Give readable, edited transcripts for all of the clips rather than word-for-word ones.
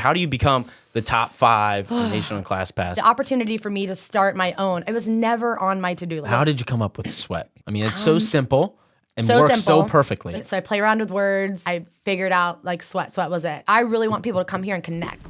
How do you become the top 5 national class pass? The opportunity for me to start my own, it was never on my to-do list. How did you come up with sweat? I mean, it's so simple and so works so simple. perfectly. So I play around with words. I figured out like sweat was it. I really want people to come here and connect.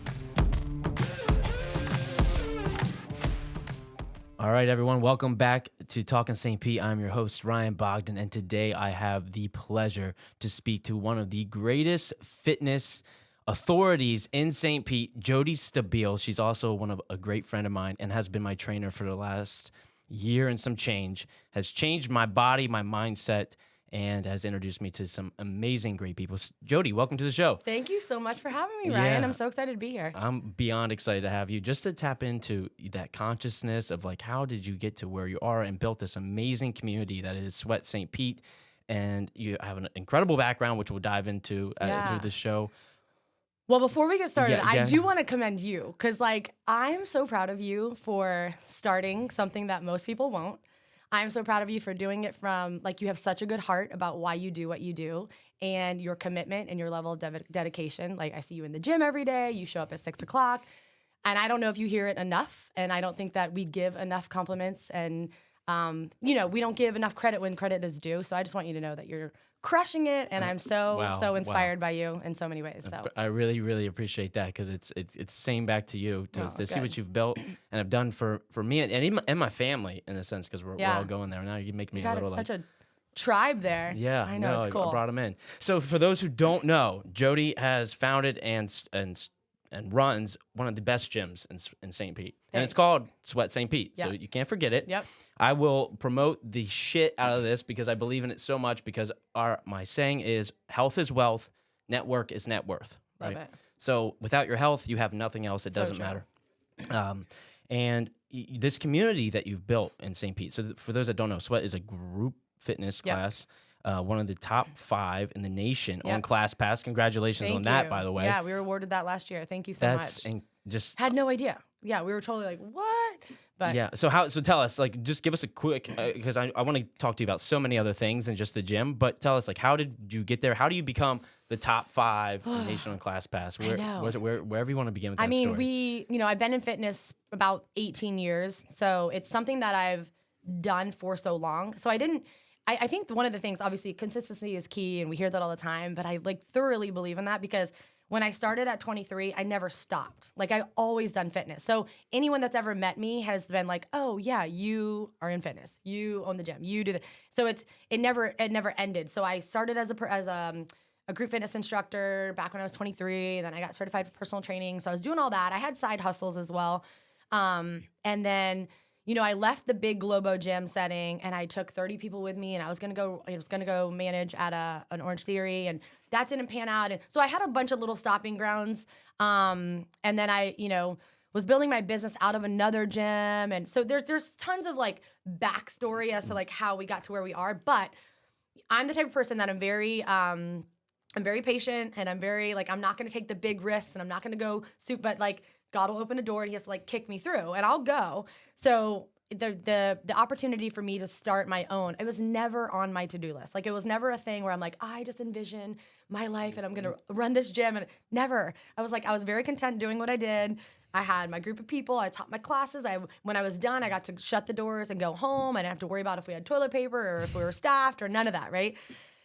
All right, everyone. Welcome back to Talkin St Pete. I'm your host, Ryan Bogdan, and today I have the pleasure to speak to one of the greatest fitness authorities in St. Pete, Jodi Stabile. She's also a great friend of mine and has been my trainer for the last year and some change, has changed my body, my mindset, and has introduced me to some amazing, great people. Jodi, welcome to the show. Thank you so much for having me, Ryan. Yeah. I'm so excited to be here. I'm beyond excited to have you, just to tap into that consciousness of like, how did you get to where you are and built this amazing community that is Sweat St. Pete, and you have an incredible background, which we'll dive into through the show. Well, before we get started, Yeah. I do want to commend you because, like, I'm so proud of you for starting something that most people won't. I'm so proud of you for doing it from, like, you have such a good heart about why you do what you do and your commitment and your level of dedication. Like, I see you in the gym every day. You show up at 6 o'clock. And I don't know if you hear it enough. And I don't think that we give enough compliments. And, we don't give enough credit when credit is due. So I just want you to know that you're crushing it. And I'm so inspired by you in so many ways. So I really, really appreciate that because it's same back to you to see what you've built and have done for me and my family in a sense, because we're all going there. Now you make me you got a little such a tribe there. Yeah, I know, it's cool. I brought them in. So for those who don't know, Jodi has founded and runs one of the best gyms in St. Pete. And it's called Sweat St. Pete. Yep. So you can't forget it. Yep. I will promote the shit out of this because I believe in it so much, because my saying is health is wealth, network is net worth. Right? Love it. So without your health, you have nothing else. It doesn't matter. And this community that you've built in St. Pete. So for those that don't know, Sweat is a group fitness class. One of the top 5 in the nation on ClassPass. Congratulations on that, by the way. Yeah, we were awarded that last year. Thank you so much. And just had no idea. Yeah, we were totally like, what? But yeah. So tell us, like, just give us a quick, because I want to talk to you about so many other things than just the gym. But tell us, like, how did you get there? How do you become the top 5 in national ClassPass? Wherever you want to begin with that story. I've been in fitness about 18 years, so it's something that I've done for so long. So I think one of the things, obviously, consistency is key, and we hear that all the time, but I thoroughly believe in that because when I started at 23, I never stopped. Like, I've always done fitness. So anyone that's ever met me has been like, oh, yeah, you are in fitness. You own the gym. You do the. So it never ended. So I started as a group fitness instructor back when I was 23. Then I got certified for personal training. So I was doing all that. I had side hustles as well. And then I left the big Globo gym setting and I took 30 people with me, and I was gonna go manage at an Orange Theory, and that didn't pan out. And so I had a bunch of little stopping grounds. And then I, was building my business out of another gym. And so there's tons of like backstory as to like how we got to where we are. But I'm the type of person that I'm very patient, and I'm very like, I'm not gonna take the big risks, and I'm not gonna go but like God will open a door and he has to like kick me through, and I'll go. So the opportunity for me to start my own, it was never on my to-do list. Like, it was never a thing where I'm like, I just envision my life and I'm gonna run this gym, and never. I was very content doing what I did. I had my group of people. I taught my classes. When I was done, I got to shut the doors and go home. I didn't have to worry about if we had toilet paper or if we were staffed or none of that, right?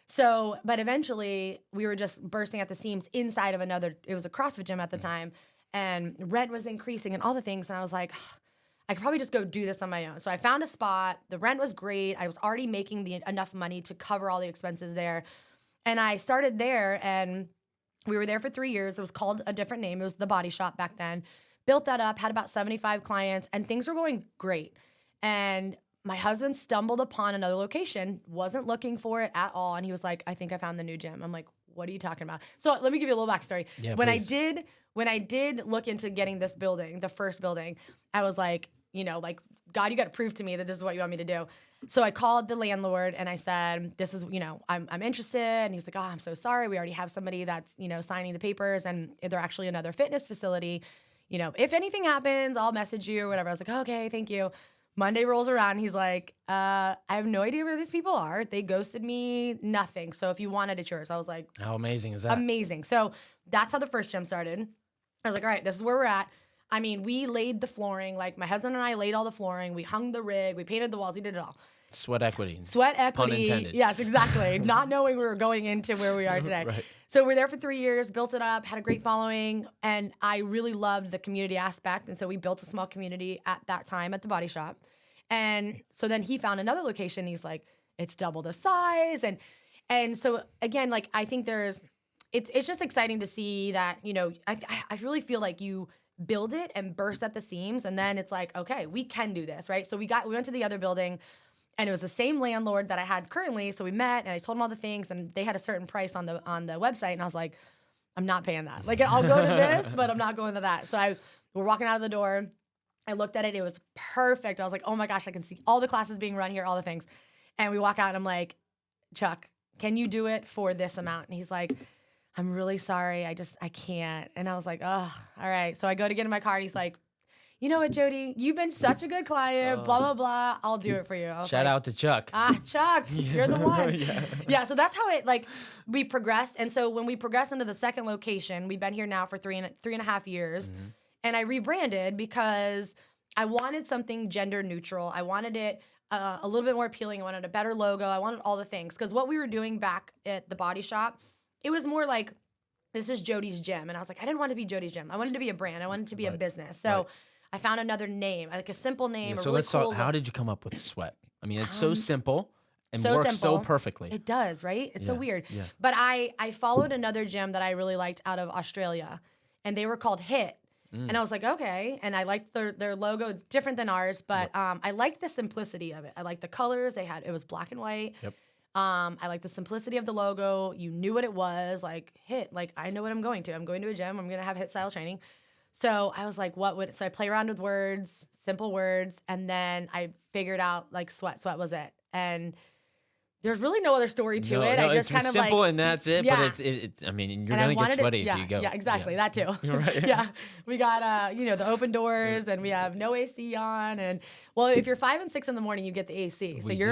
So, but eventually we were just bursting at the seams inside of it was a CrossFit gym at the time, and rent was increasing and all the things. And I was like, I could probably just go do this on my own. So I found a spot. The rent was great. I was already making enough money to cover all the expenses there. And I started there, and we were there for 3 years. It was called a different name. It was The Body Shop back then. Built that up, had about 75 clients, and things were going great. And my husband stumbled upon another location, wasn't looking for it at all. And he was like, I think I found the new gym. I'm like, what are you talking about? So let me give you a little backstory. Yeah, when please. I did look into getting this building, the first building, I was like, God, you got to prove to me that this is what you want me to do. So I called the landlord and I said, this is, I'm interested. And he's like, oh, I'm so sorry. We already have somebody that's, signing the papers, and they're actually another fitness facility. If anything happens, I'll message you or whatever. I was like, okay, thank you. Monday rolls around. He's like, I have no idea where these people are. They ghosted me, nothing. So if you want it, it's yours. I was like, how amazing is that? Amazing. So that's how the first gym started. I was like, all right, this is where we're at. I mean, we laid the flooring. Like my husband and I laid all the flooring. We hung the rig. We painted the walls. We did it all. Sweat equity. Sweat equity. Pun intended. Yes, exactly. Not knowing we were going into where we are today. Right. So we're there for 3 years, built it up, had a great following, and I really loved the community aspect. And so we built a small community at that time at the body shop. And so then he found another location. He's like, it's double the size. And so again, like I think it's just exciting to see that, you know, I really feel like you build it and burst at the seams, and then it's like, okay, we can do this, right? So we went to the other building, and it was the same landlord that I had currently. So we met, and I told him all the things, and they had a certain price on the website, and I was like, I'm not paying that. Like I'll go to this, but I'm not going to that. So we're walking out of the door. I looked at it. It was perfect. I was like, oh my gosh, I can see all the classes being run here, all the things. And we walk out, and I'm like, Chuck, can you do it for this amount? And he's like, I'm really sorry. I can't. And I was like, oh, all right. So I go to get in my car, and he's like, you know what, Jodi? You've been such a good client, blah, blah, blah. I'll do it for you. Shout out to Chuck. Chuck, you're the one. Yeah. Yeah, so that's how we progressed. And so when we progressed into the second location, we've been here now for three and a half years. Mm-hmm. And I rebranded because I wanted something gender neutral. I wanted it a little bit more appealing. I wanted a better logo. I wanted all the things. Because what we were doing back at the body shop, it was more like, this is Jodi's Gym. And I was like, I didn't want to be Jodi's Gym. I wanted to be a brand. I wanted to be a business. So I found another name, like a simple name. So really let's cool talk, how did you come up with Sweat? I mean, it's so simple and works so perfectly. It does, right? It's so weird. Yeah. But I followed another gym that I really liked out of Australia, and they were called HIT. And I was like, okay. And I liked their logo, different than ours, but I liked the simplicity of it. I liked the colors. It was black and white. Yep. I like the simplicity of the logo. You knew what it was, like HIT. Like I know what I'm going to. I'm going to a gym. I'm going to have HIT style training. So I was like, so I play around with words, simple words, and then I figured out like Sweat was it. And there's really no other story to it. No, I just kind of simple like, and that's it. Yeah. But it's I mean, you're gonna get sweaty if you go. Yeah, exactly. That too. Right. Yeah. We got the open doors, and we have no AC on, and well, if you're 5 and 6 in the morning, you get the AC. So you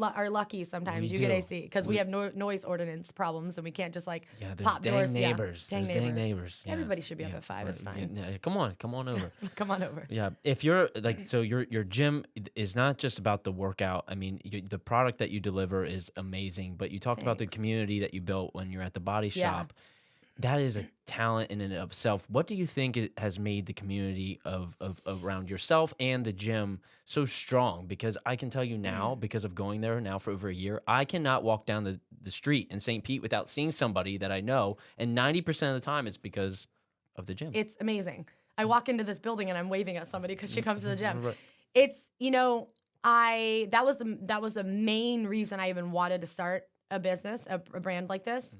are lucky sometimes. You get AC because we have noise ordinance problems, and we can't just like pop doors. Neighbors. Dang neighbors. Yeah. Everybody should be up at 5. It's fine. Yeah. Come on over. Come on over. Yeah. If you're like, so your gym is not just about the workout. I mean, the product that you deliver is amazing. But you talked about the community that you built when you're at the body shop. That is a talent in and of itself. What do you think it has made the community of around yourself and the gym so strong? Because I can tell you now, because of going there now for over a year, I cannot walk down the street in St. Pete without seeing somebody that I know. And 90% of the time it's because of the gym. It's amazing. I walk into this building and I'm waving at somebody because she comes to the gym. Right. It's, that was the main reason I even wanted to start a business, a brand like this,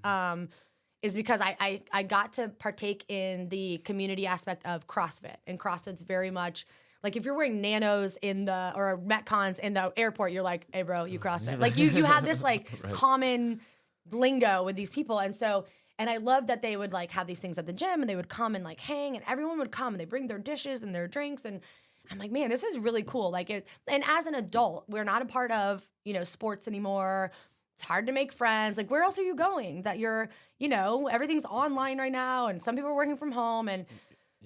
is because I got to partake in the community aspect of CrossFit. And CrossFit's very much like if you're wearing nanos or Metcons in the airport, you're like, hey bro, you CrossFit. Like you have this like common lingo with these people. And I love that they would like have these things at the gym, and they would come and like hang, and everyone would come and they bring their dishes and their drinks, and I'm like, man, this is really cool. And as an adult, we're not a part of, sports anymore. It's hard to make friends. Like, where else are you going? That you're, everything's online right now, and some people are working from home. And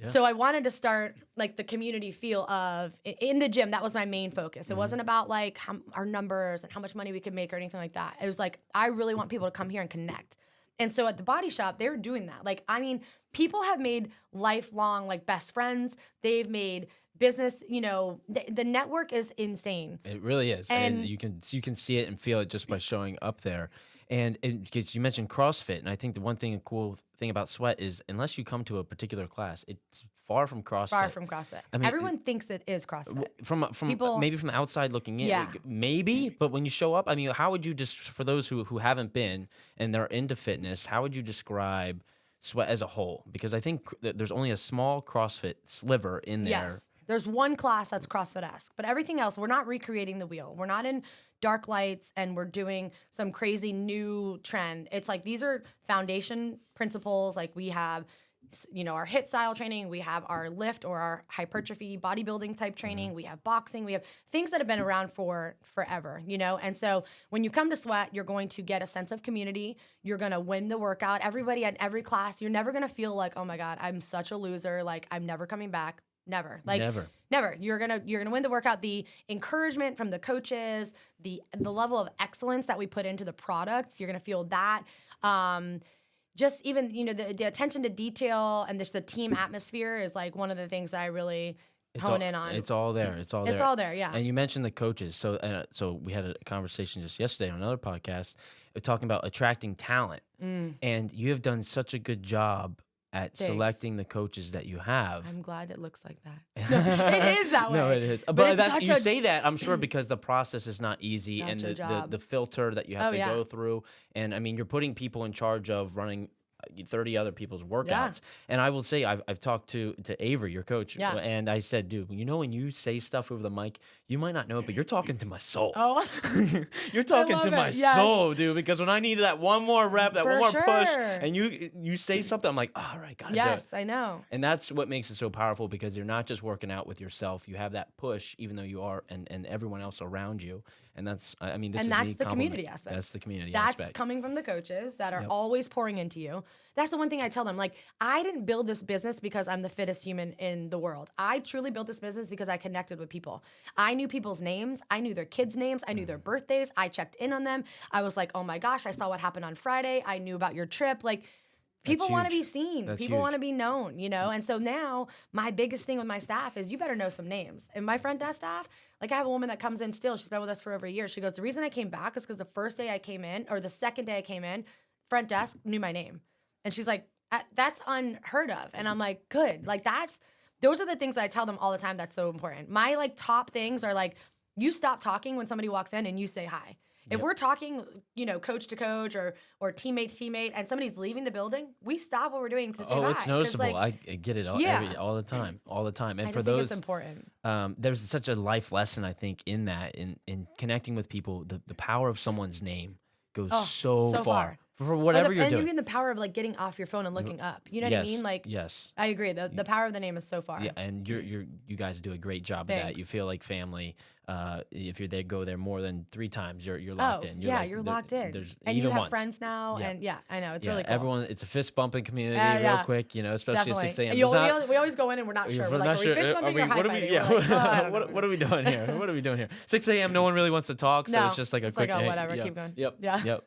so I wanted to start like the community feel of in the gym. That was my main focus. It wasn't about like our numbers and how much money we could make or anything like that. It was like, I really want people to come here and connect. And so at the body shop, they were doing that. Like, I mean, people have made lifelong like best friends. They've made business, the network is insane. It really is. And you can see it and feel it just by showing up there. And because you mentioned CrossFit, and I think the one thing, a cool thing about Sweat is unless you come to a particular class, it's far from CrossFit. Far from CrossFit. I mean, everyone thinks it is CrossFit. From people, maybe from the outside looking in, maybe. But when you show up, I mean, how would you just for those who haven't been and they're into fitness, how would you describe Sweat as a whole? Because I think that there's only a small CrossFit sliver in there. Yes. There's one class that's CrossFit-esque, but everything else, we're not recreating the wheel. We're not in dark lights and we're doing some crazy new trend. It's like these are foundation principles. Like we have our HIIT style training. We have our lift or our hypertrophy bodybuilding type training. We have boxing. We have things that have been around for forever, And so when you come to Sweat, you're going to get a sense of community. You're going to win the workout. Everybody at every class, you're never going to feel like, oh my God, I'm such a loser. Like I'm never coming back. Never. Like never. You're gonna win the workout. The encouragement from the coaches, the level of excellence that we put into the products, you're gonna feel that. Just even the attention to detail and just the team atmosphere is like one of the things that I really hone in on. It's all there. It's all there. It's all there. Yeah. And you mentioned the coaches. So we had a conversation just yesterday on another podcast talking about attracting talent, and you have done such a good job at selecting the coaches that you have. I'm glad it looks like that. No, it is that way. No, it is. But you say that, I'm sure, because the process is not easy, and the filter that you have to go through. And I mean, you're putting people in charge of running 30 other people's workouts. Yeah. And I will say, I've talked to Avery, your coach, and I said, dude, when you say stuff over the mic, you might not know it, but you're talking to my soul. Oh, you're talking to my soul, dude, because when I need that one more rep, that one more push, and you say something, I'm like, all right, gotta do it. Yes, I know. And that's what makes it so powerful, because you're not just working out with yourself. You have that push, even though you are, and everyone else around you. And that's, I mean, that's the community aspect. That's the community aspect. That's coming from the coaches that are always pouring into you. That's the one thing I tell them. Like, I didn't build this business because I'm the fittest human in the world. I truly built this business because I connected with people. I knew people's names. I knew their kids' names. I knew their birthdays. I checked in on them. I was like, oh my gosh, I saw what happened on Friday. I knew about your trip. Like, people want to be seen. People want to be known, And so now my biggest thing with my staff is you better know some names. And my front desk staff, like I have a woman that comes in still. She's been with us for over a year. She goes, the reason I came back is because the first day I came in, or the second day I came in, front desk knew my name. And she's like, that's unheard of. And I'm like, good. Like those are the things that I tell them all the time that's so important. My like top things are like, you stop talking when somebody walks in and you say hi. If we're talking, coach to coach or teammate to teammate, and somebody's leaving the building, we stop what we're doing to say hi. Oh, it's noticeable. I get it all the time, And I think it's important. There's such a life lesson, I think, in that, in connecting with people. The power of someone's name goes so far. For whatever you're doing. And even the power of like getting off your phone and looking up. You know what I mean? Like, yes. I agree. The power of the name is so far. Yeah, and you guys do a great job of that. You feel like family. If you're go there more than 3 times, you're locked in. You're locked in. And you have friends now. Yeah. And I know it's really cool. Everyone, it's a fist bumping community, real quick. Especially at 6 a.m. We always go in and we're not sure. We're like, are we fist bumping or high fiving? What are we doing here? What are we doing here? 6 a.m. No one really wants to talk, so it's just like a quick. Like, whatever. Keep going. Yep.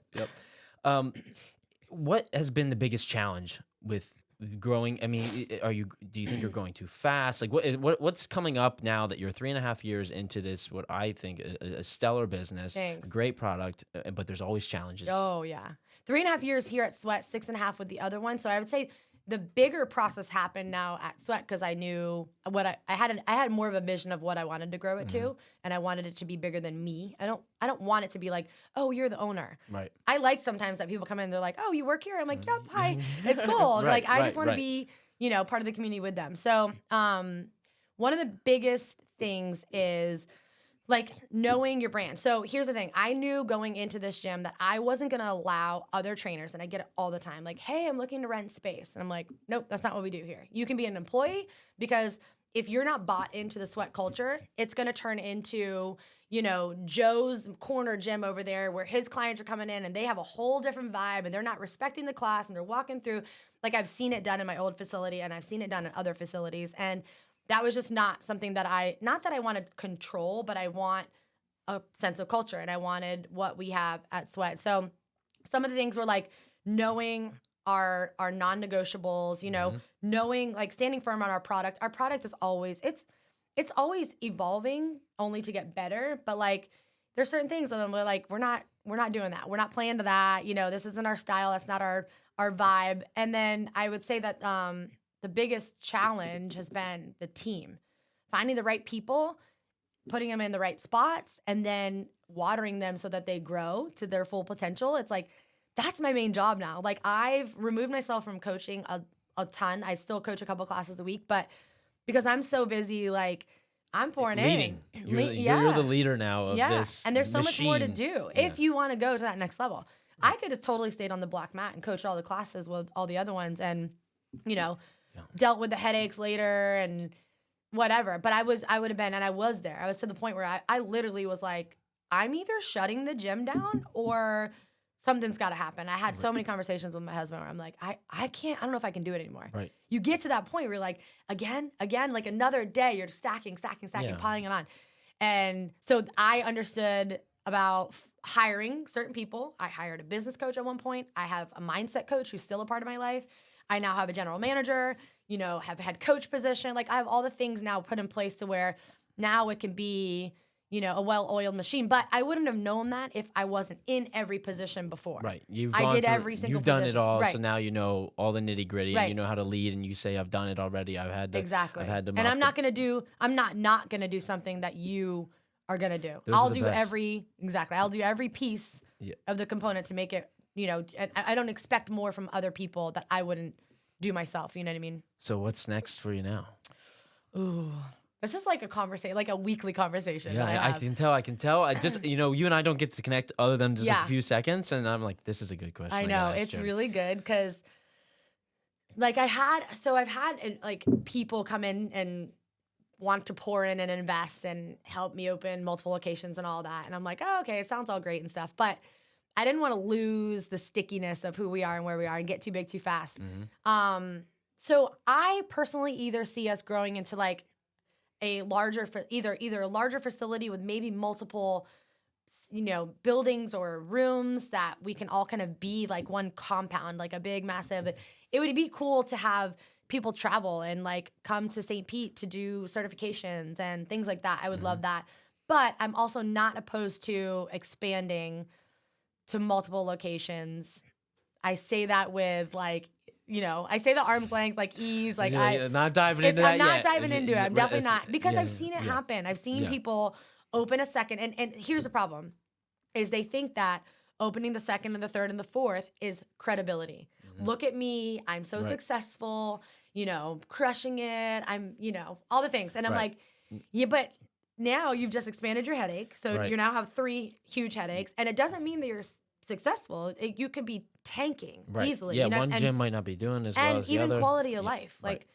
What has been the biggest challenge with growing? I mean, do you think you're going too fast? Like, what's coming up now that you're 3.5 years into this? What I think a stellar business, a great product, but there's always challenges. Oh yeah, 3.5 years here at Sweat, 6.5 with the other one. So I would say the bigger process happened now at Sweat because I knew what I had more of a vision of what I wanted to grow it to, and I wanted it to be bigger than me. I don't want it to be like, oh, you're the owner. Right. I like sometimes that people come in and they're like, oh, you work here? I'm like, yep, hi. It's cool. I just want to be, part of the community with them. So one of the biggest things is like knowing your brand. So here's the thing. I knew going into this gym that I wasn't going to allow other trainers, and I get it all the time, like, hey, I'm looking to rent space. And I'm like, nope, that's not what we do here. You can be an employee, because if you're not bought into the Sweat culture, it's going to turn into, Joe's corner gym over there where his clients are coming in and they have a whole different vibe and they're not respecting the class and they're walking through. Like, I've seen it done in my old facility and I've seen it done in other facilities. And that was just not something that not that I wanted control, but I want a sense of culture, and I wanted what we have at Sweat. So some of the things were like knowing our non-negotiables, knowing, like, standing firm on our product. Our product is always, it's always evolving only to get better, but like there's certain things that we're like, we're not doing that. We're not playing to that. This isn't our style. That's not our vibe. And then I would say that the biggest challenge has been the team, finding the right people, putting them in the right spots, and then watering them so that they grow to their full potential. It's like, that's my main job now. Like, I've removed myself from coaching a ton. I still coach a couple classes a week, but because I'm so busy, like, I'm pouring in. You're the leader now of this and there's so machine. much more to do if you want to go to that next level. I could have totally stayed on the black mat and coached all the classes with all the other ones, and you know, Yeah. dealt with the headaches later and whatever. But I would have been, and I was there. I was to the point where I literally was like, I'm either shutting the gym down or something's got to happen. I had so many conversations with my husband where I'm like, I can't, I don't know if I can do it anymore. Right. You get to that point where you're like, again, like another day, you're just stacking, Yeah. piling it on. And so I understood about hiring certain people. I hired a business coach at one point. I have a mindset coach who's still a part of my life. I now have a general manager, you know, have had coach position. Like I have all the things now put in place to where now it can be, you know, a well-oiled machine. But I wouldn't have known that if I wasn't in every position before. Right. I did every single You've done position. it all, Right. so now you know all the nitty gritty, and Right. you know how to lead. And you say, "I've done it already. I've had to." Exactly. I've had to. And I'm not gonna do something that you are gonna do. Those are I'll the do best. I'll do every piece Yeah. of the component to make it, you know, and I don't expect more from other people that I wouldn't do myself. You know what I mean? So what's next for you now? Ooh. This is like a conversation, like a weekly conversation. Yeah, that I can tell. I can tell. I just, you know, you and I don't get to connect other than just Yeah. a few seconds, and I'm like, this is a good question. I know gotta ask it's Jodi. really good because, like, I've had like people come in and want to pour in and invest and help me open multiple locations and all that, and I'm like, oh, okay, it sounds all great and stuff, but I didn't want to lose the stickiness of who we are and where we are and get too big too fast. Mm-hmm. So I personally either see us growing into like a larger either a larger facility with maybe multiple, you know, buildings or rooms that we can all kind of be like one compound, like a big massive. It would be cool to have people travel and like come to St. Pete to do certifications and things like that. I would love that. But I'm also not opposed to expanding to multiple locations. I say that with like, you know, I say the arm's length, like ease, like You're not diving into that I'm not yet. diving into it. I'm definitely not, because yeah, I've seen it yeah. happen. I've seen Yeah. people open a second, and here's the problem, is they think that opening the second and the third and the fourth is credibility. Look at me, I'm so Right. successful, you know, crushing it. I'm, you know, all the things. And I'm Right. like, yeah, but now you've just expanded your headache. So Right. you now have 3 huge headaches. And it doesn't mean that you're successful. You could be tanking Right. easily. Yeah, you know? one And- gym might not be doing as well and as the even other. quality of Yeah, life. right. Like,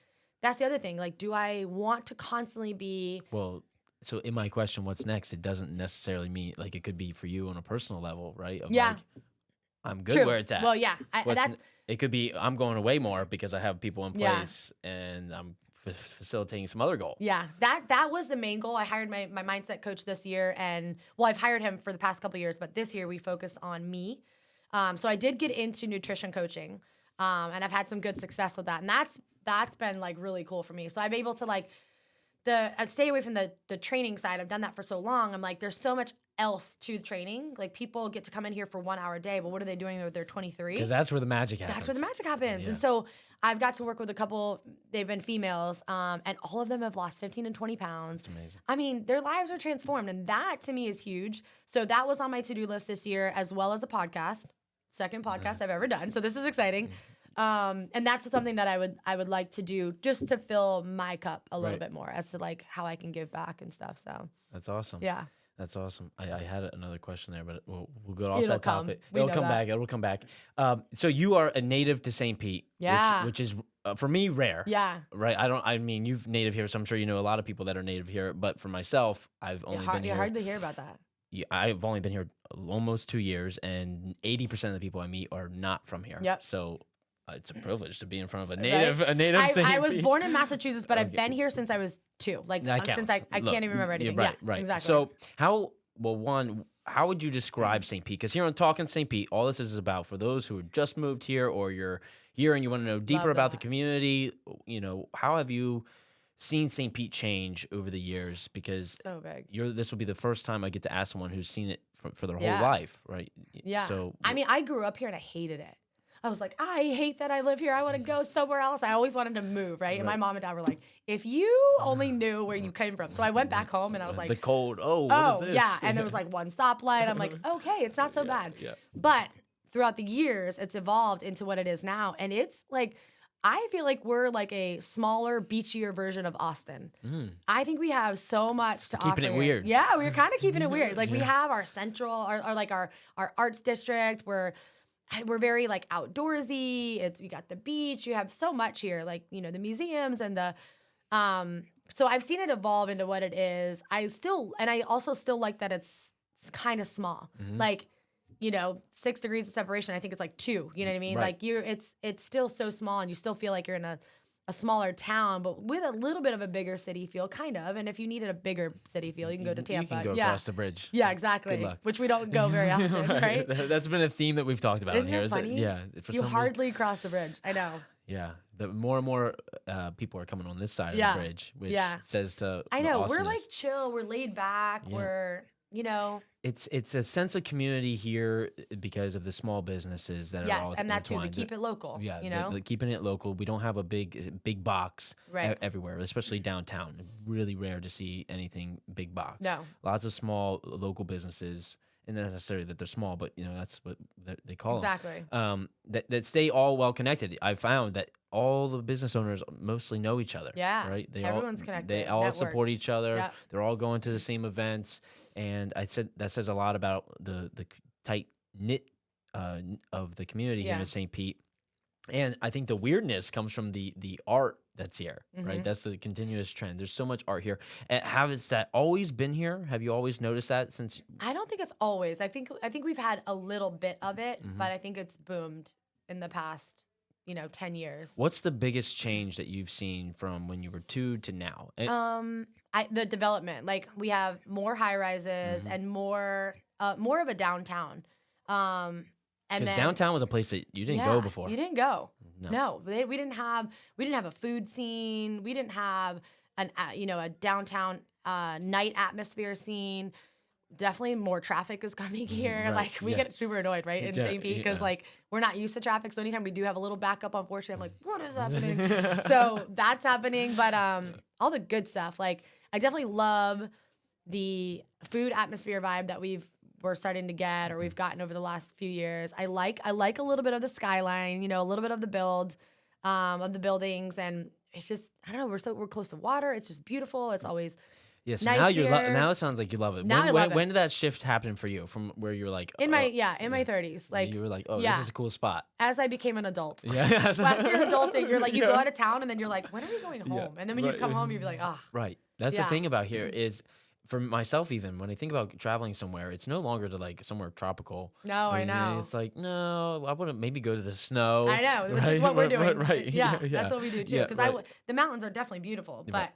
that's the other thing. Like, do I want to constantly be? Well, so in my question, what's next? It doesn't necessarily mean like it could be for you on a personal level, right? Of Yeah. like, I'm good True. where it's at. Well, yeah, What's it could be I'm going away more because I have people in Yeah. place and I'm facilitating some other goal. Yeah, that was the main goal. I hired my mindset coach this year, and well, I've hired him for the past couple of years, but this year we focus on me. So I did get into nutrition coaching, and I've had some good success with that, and that's been like really cool for me. So I'm able to like stay away from the training side. I've done that for so long. I'm like, there's so much else to training. Like, people get to come in here for 1 hour a day, but what are they doing when they're 23? Because that's where the magic happens. That's where the magic happens. Yeah. And so I've got to work with a couple, they've been females, and all of them have lost 15 and 20 pounds. That's amazing. I mean, their lives are transformed, and that to me is huge. So that was on my to-do list this year, as well as a podcast. Second podcast I've ever done. So this is exciting. And that's something that I would like to do just to fill my cup a little Right. bit more as to like how I can give back and stuff. So That's awesome. yeah. That's awesome. I had another question there, but we'll go off It'll that come. topic. We It'll know come that. back. It'll come back. So you are a native to St. Pete, Yeah. which is for me rare. Yeah. Right. I mean, you've native here, so I'm sure you know a lot of people that are native here. But for myself, I've only been You here. hardly hear about that. I've only been here almost 2 years, and 80% of the people I meet are not from here. Yep. So it's a privilege to be in front of a Right? native. St. I was Pete. born in Massachusetts, but I've Okay. been here since I was 2. Like That since counts. I Look, can't even remember anything. Right, Yeah, right. exactly. So how would you describe St. Pete? Because here on Talkin St. Pete, all this is about for those who have just moved here or you're here and you want to know deeper Love about the that. community. You know, how have you seen St. Pete change over the years? Because so big. this will be the first time I get to ask someone who's seen it for their Yeah. whole life, right? Yeah. So I mean, I grew up here and I hated it. I was like, I hate that I live here. I want to go somewhere else. I always wanted to move, right? And my Right. mom and dad were like, if you only knew where you came from. So I went back home and I was like, the cold. Oh, what oh, is this? yeah. And it was like one stoplight. I'm like, okay, it's not so bad. Yeah. But throughout the years, it's evolved into what it is now. And it's like, I feel like we're like a smaller, beachier version of Austin. I think we have so much to offer. Keeping it here. weird. Yeah, we're kind of keeping it weird. Like we Yeah. have our central, our arts district where we're very like outdoorsy. You got the beach. You have so much here, like, you know, the museums and the, so I've seen it evolve into what it is. I also still like that it's kind of small. Like, you know, 6 degrees of separation. I think it's like 2, you know what I mean? Right. Like it's still so small and you still feel like you're in a smaller town, but with a little bit of a bigger city feel, kind of. And if you needed a bigger city feel, you can go to Tampa. You can go across the bridge. Yeah, exactly. Good luck. Which we don't go very often, right? That's been a theme that we've talked about Isn't here. it funny? You hardly cross the bridge. I know. Yeah, the more and more people are coming on this side of the bridge, which says to I know, the we're awesomeness. like chill, we're laid back, we're, you know. It's a sense of community here because of the small businesses that are all and that too, intertwined. to keep it local. Yeah, you know, keeping it local. We don't have a big box everywhere, especially downtown. Really rare to see anything big box. No, lots of small local businesses. And not necessarily that they're small, but you know that's what they call exactly. them. That stay all well connected. I found that all the business owners mostly know each other. Yeah, right. Everyone's connected. They all support each other. Yep. They're all going to the same events, and I said that says a lot about the tight knit of the community here in St. Pete. And I think the weirdness comes from the art that's here, right? That's the continuous trend. There's so much art here. Has that always been here? Have you always noticed that since? I don't think it's always. I think we've had a little bit of it, but I think it's boomed in the past, 10 years. What's the biggest change that you've seen from when you were 2 to now? The development. Like we have more high rises and more of a downtown. Because downtown was a place that you didn't go before. You didn't go. No, we didn't have a food scene. We didn't have a downtown night atmosphere scene. Definitely more traffic is coming here. Right. Like we get super annoyed, right, in St. Pete because like we're not used to traffic. So anytime we do have a little backup, unfortunately, I'm like, what is happening? So that's happening. But all the good stuff. Like I definitely love the food atmosphere vibe that we're starting to get or we've gotten over the last few years. I like a little bit of the skyline, a little bit of the build of the buildings, and it's just I don't know. We're close to water. It's just beautiful. It's always yes. Nice Now it sounds like you love it. Now I love it. When did that shift happen for you? From where you were like in my 30s, like you were like, this is a cool spot. As I became an adult, as you're adulting, you're like you go out of town and then you're like, when are we going home? And then when you come home, you're like, right. That's the thing about here is. For myself, even when I think about traveling somewhere, it's no longer to like somewhere tropical. No, I know. It's like no, I wouldn't maybe go to the snow. I know, which is what we're doing. Right. Yeah, that's what we do too. Because the mountains are definitely beautiful, but Right.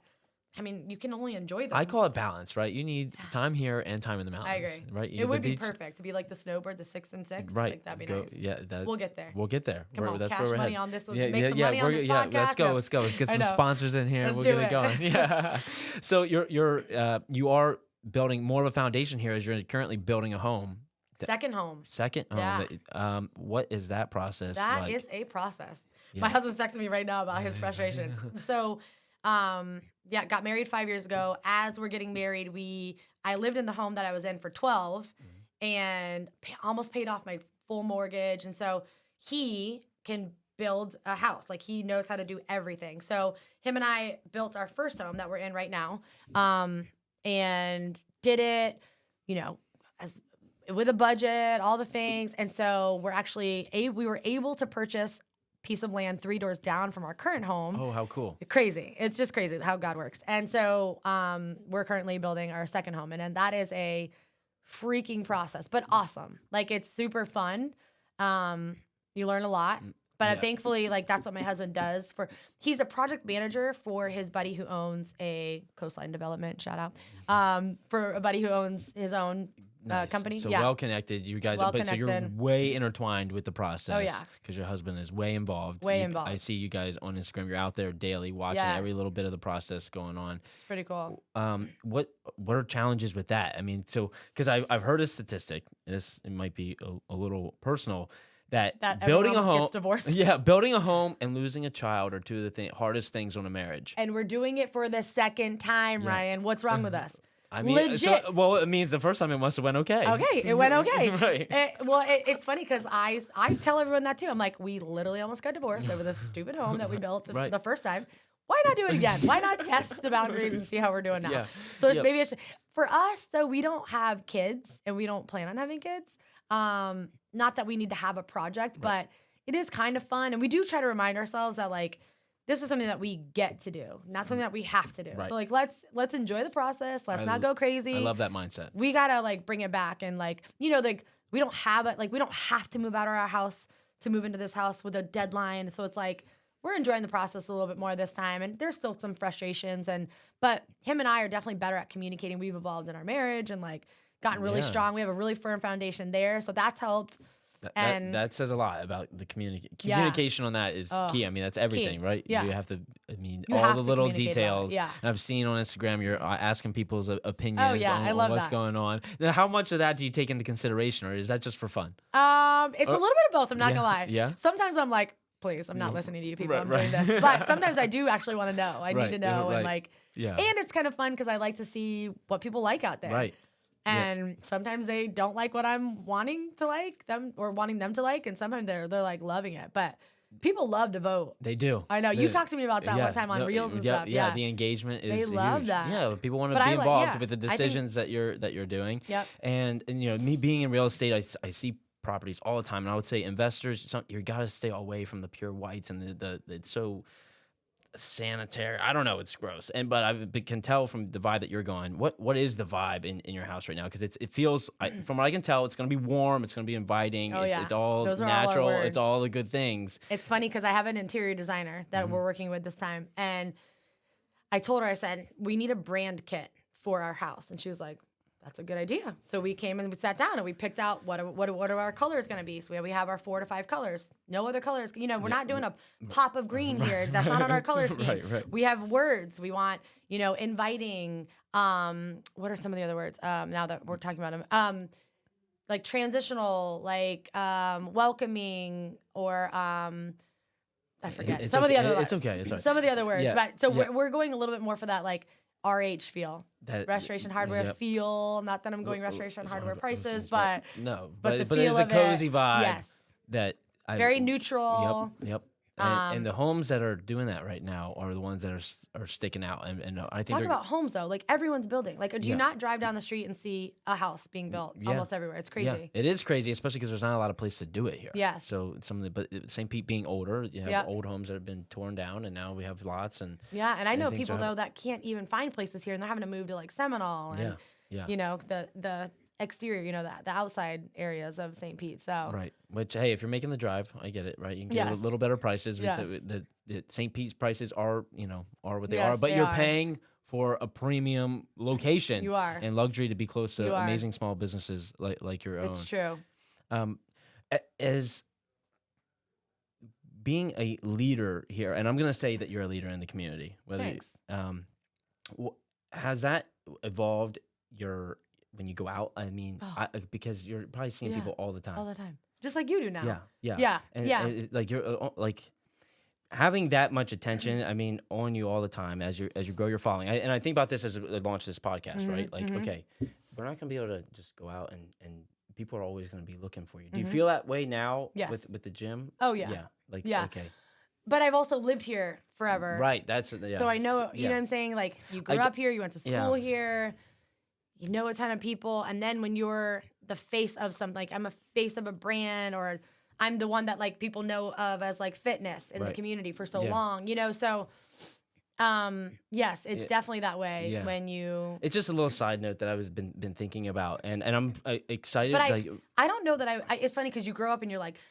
I mean, you can only enjoy them. I call it balance, right? You need time here and time in the mountains. I agree. Right? It would be perfect to be like the snowbird, the 6 and 6. Right. Like, that'd be nice. Yeah, we'll get there. We'll get there. Come on, that's cash where we're money headed. on this. Make some money on this podcast. Let's go. Let's get some sponsors in here. Let's We'll do get it it. going. Yeah. So you are building more of a foundation here as you're currently building a home. Second home. Yeah. What is that process That like? is a process. Yeah. My husband's texting me right now about his frustrations. So, got married 5 years ago. As we're getting married, I lived in the home that I was in for 12 and almost paid off my full mortgage. And so he can build a house. Like he knows how to do everything. So him and I built our first home that we're in right now. And did it, as with a budget, all the things. And so we were able to purchase a piece of land 3 doors down from our current home. Oh, how cool. Crazy. It's just crazy how God works. And so we're currently building our second home. And then that is a freaking process, but awesome. Like it's super fun. You learn a lot. But thankfully, like that's what my husband does. He's a project manager for his buddy who owns a coastline development. Shout out for a buddy who owns his own company. So well connected, you guys. So you're way intertwined with the process. Oh yeah, because your husband is way involved. Involved. I see you guys on Instagram. You're out there daily watching every little bit of the process going on. It's pretty cool. What are challenges with that? I mean, so because I've heard a statistic. It might be a little personal. That building a home, gets divorced. Building a home and losing a child are two of the hardest things on a marriage. And we're doing it for the second time, Ryan. What's wrong with us? I mean, legit. It means the first time it must have went okay. Okay, it went okay. Right. It's funny because I tell everyone that too. I'm like, we literally almost got divorced over this stupid home that we built the first time. Why not do it again? Why not test the boundaries and see how we're doing now? Yeah. So maybe for us though, we don't have kids and we don't plan on having kids. not that we need to have a project, but it is kind of fun. And we do try to remind ourselves that like, this is something that we get to do, not something that we have to do. Right. So like, let's enjoy the process. Let's not go crazy. I love that mindset. We gotta like bring it back and like, you know, like we don't have it. Like we don't have to move out of our house to move into this house with a deadline. So it's like, we're enjoying the process a little bit more this time. And there's still some frustrations but him and I are definitely better at communicating. We've evolved in our marriage and like gotten really strong. We have a really firm foundation there. So that's helped. That says a lot about the communication on that is key. I mean, that's everything, right? Yeah. You have to, I mean, You all have the to little communicate details. about it, And I've seen on Instagram, you're asking people's opinions I on love what's that. going on. Now, how much of that do you take into consideration, or is that just for fun? It's a little bit of both. I'm not gonna lie. Yeah. Sometimes I'm like, please, I'm not listening to you people. Right, I'm right. doing this. But sometimes I do actually want to know. I need to know. Right. And like, and it's kind of fun because I like to see what people like out there. Right. And sometimes they don't like what I'm wanting to like them or wanting them to like. And sometimes they're like loving it. But people love to vote. They do. I know. You talked to me about that one time on Reels and stuff. Yeah, the engagement is They love huge. that. Yeah, people want to But be I like- involved yeah, with the I think- decisions that you're doing. Yep. And you know, me being in real estate, I see properties all the time, and I would say investors, you got to stay away from the pure whites and the it's so sanitary. I don't know, it's gross. But I can tell from the vibe that you're going. What is the vibe in your house right now? Because it feels, from what I can tell, it's going to be warm. It's going to be inviting. It's all Those are all our natural. words. It's all the good things. It's funny because I have an interior designer that we're working with this time. And I told her, I said, we need a brand kit for our house. And she was like, that's a good idea. So we came and we sat down and we picked out what are our colors going to be. So we have our 4 to 5 colors. No other colors. You know, we're not doing a pop of green here. That's not on our color scheme. Right. We have words. We want, you know, inviting. What are some of the other words? Now that we're talking about them, like transitional, like welcoming, or I forget It's some of the okay. other. It's okay. It's all right. Some of the other words. Yeah. But so Yeah. we're going a little bit more for that like RH feel. That Restoration hardware yep. feel. Not that I'm going restoration hardware prices, but but no, but the but feel there's a of cozy it, vibe. yes. That Very neutral. Yep. And the homes that are doing that right now are the ones that are sticking out. And I think Talk about homes though. Like everyone's building. Like, do you Yeah. not drive down the street and see a house being built almost everywhere? It's crazy. Yeah, it is crazy, especially because there's not a lot of place to do it here. Yes. So but St. Pete being older, you have Yep. old homes that have been torn down, and now we have lots. And Yeah, and I know things people are- though that can't even find places here, and they're having to move to like Seminole and you know the exterior, you know, the outside areas of St. Pete. So right, which hey, if you're making the drive, I get it. Right, you can get a Yes. little better prices. Yes. The St. Pete's prices are what they Yes, are, but they you're are. paying for a premium location. You are. And luxury to be close to You are. amazing small businesses like your own. it's true. As being a leader here, and I'm going to say that you're a leader in the community. Thanks. Has that evolved when you go out? I mean, Oh. because you're probably seeing Yeah. people all the time. All the time, just like you do now. Yeah. And like you're like having that much Mm-hmm. attention. I mean, on you all the time as you grow your following. And I think about this as I launch this podcast, Mm-hmm, right? Like, okay, we're not going to be able to just go out and people are always going to be looking for you. Do you Mhm. feel that way now Yes. with the gym? Oh, yeah. Yeah. Like, Yeah. okay. But I've also lived here forever. Right. That's So I know, you know what I'm saying? Like, you grew up here, you went to school here, you know a ton of people. And then when you're the face of something, like I'm a face of a brand, or I'm the one that like people know of as like fitness in the community for so long, you know? So, yes, it's definitely that way when you. It's just a little side note that I was been thinking about, and I'm excited. But like, I don't know that it's funny because you grow up and you're like,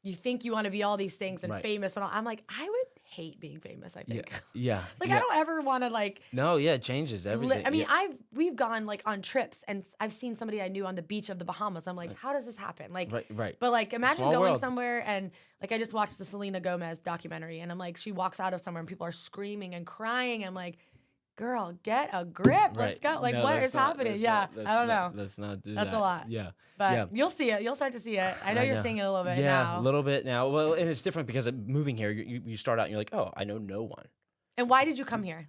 you think you want to be all these things and famous and all. I'm like, I would hate being famous, I think. yeah. Like, yeah. I don't ever want to like. No, yeah, it changes everything. I mean, yeah. we've gone like on trips and I've seen somebody I knew on the beach of the Bahamas. I'm like, how does this happen? Like, right. But like, imagine Small going world. somewhere and like, I just watched the Selena Gomez documentary and I'm like, she walks out of somewhere and people are screaming and crying. I'm like, girl, get a grip. Let's go. Like, No, what let's is not- happening? let's Yeah, not- I don't know. Let's not do That's that. a lot. Yeah. But yeah. you'll see it. You'll start to see it. I know you're seeing it a little bit yeah, now. a little bit now. Well, and it's different because moving here, you start out and you're like, oh, I know no one. And why did you come here?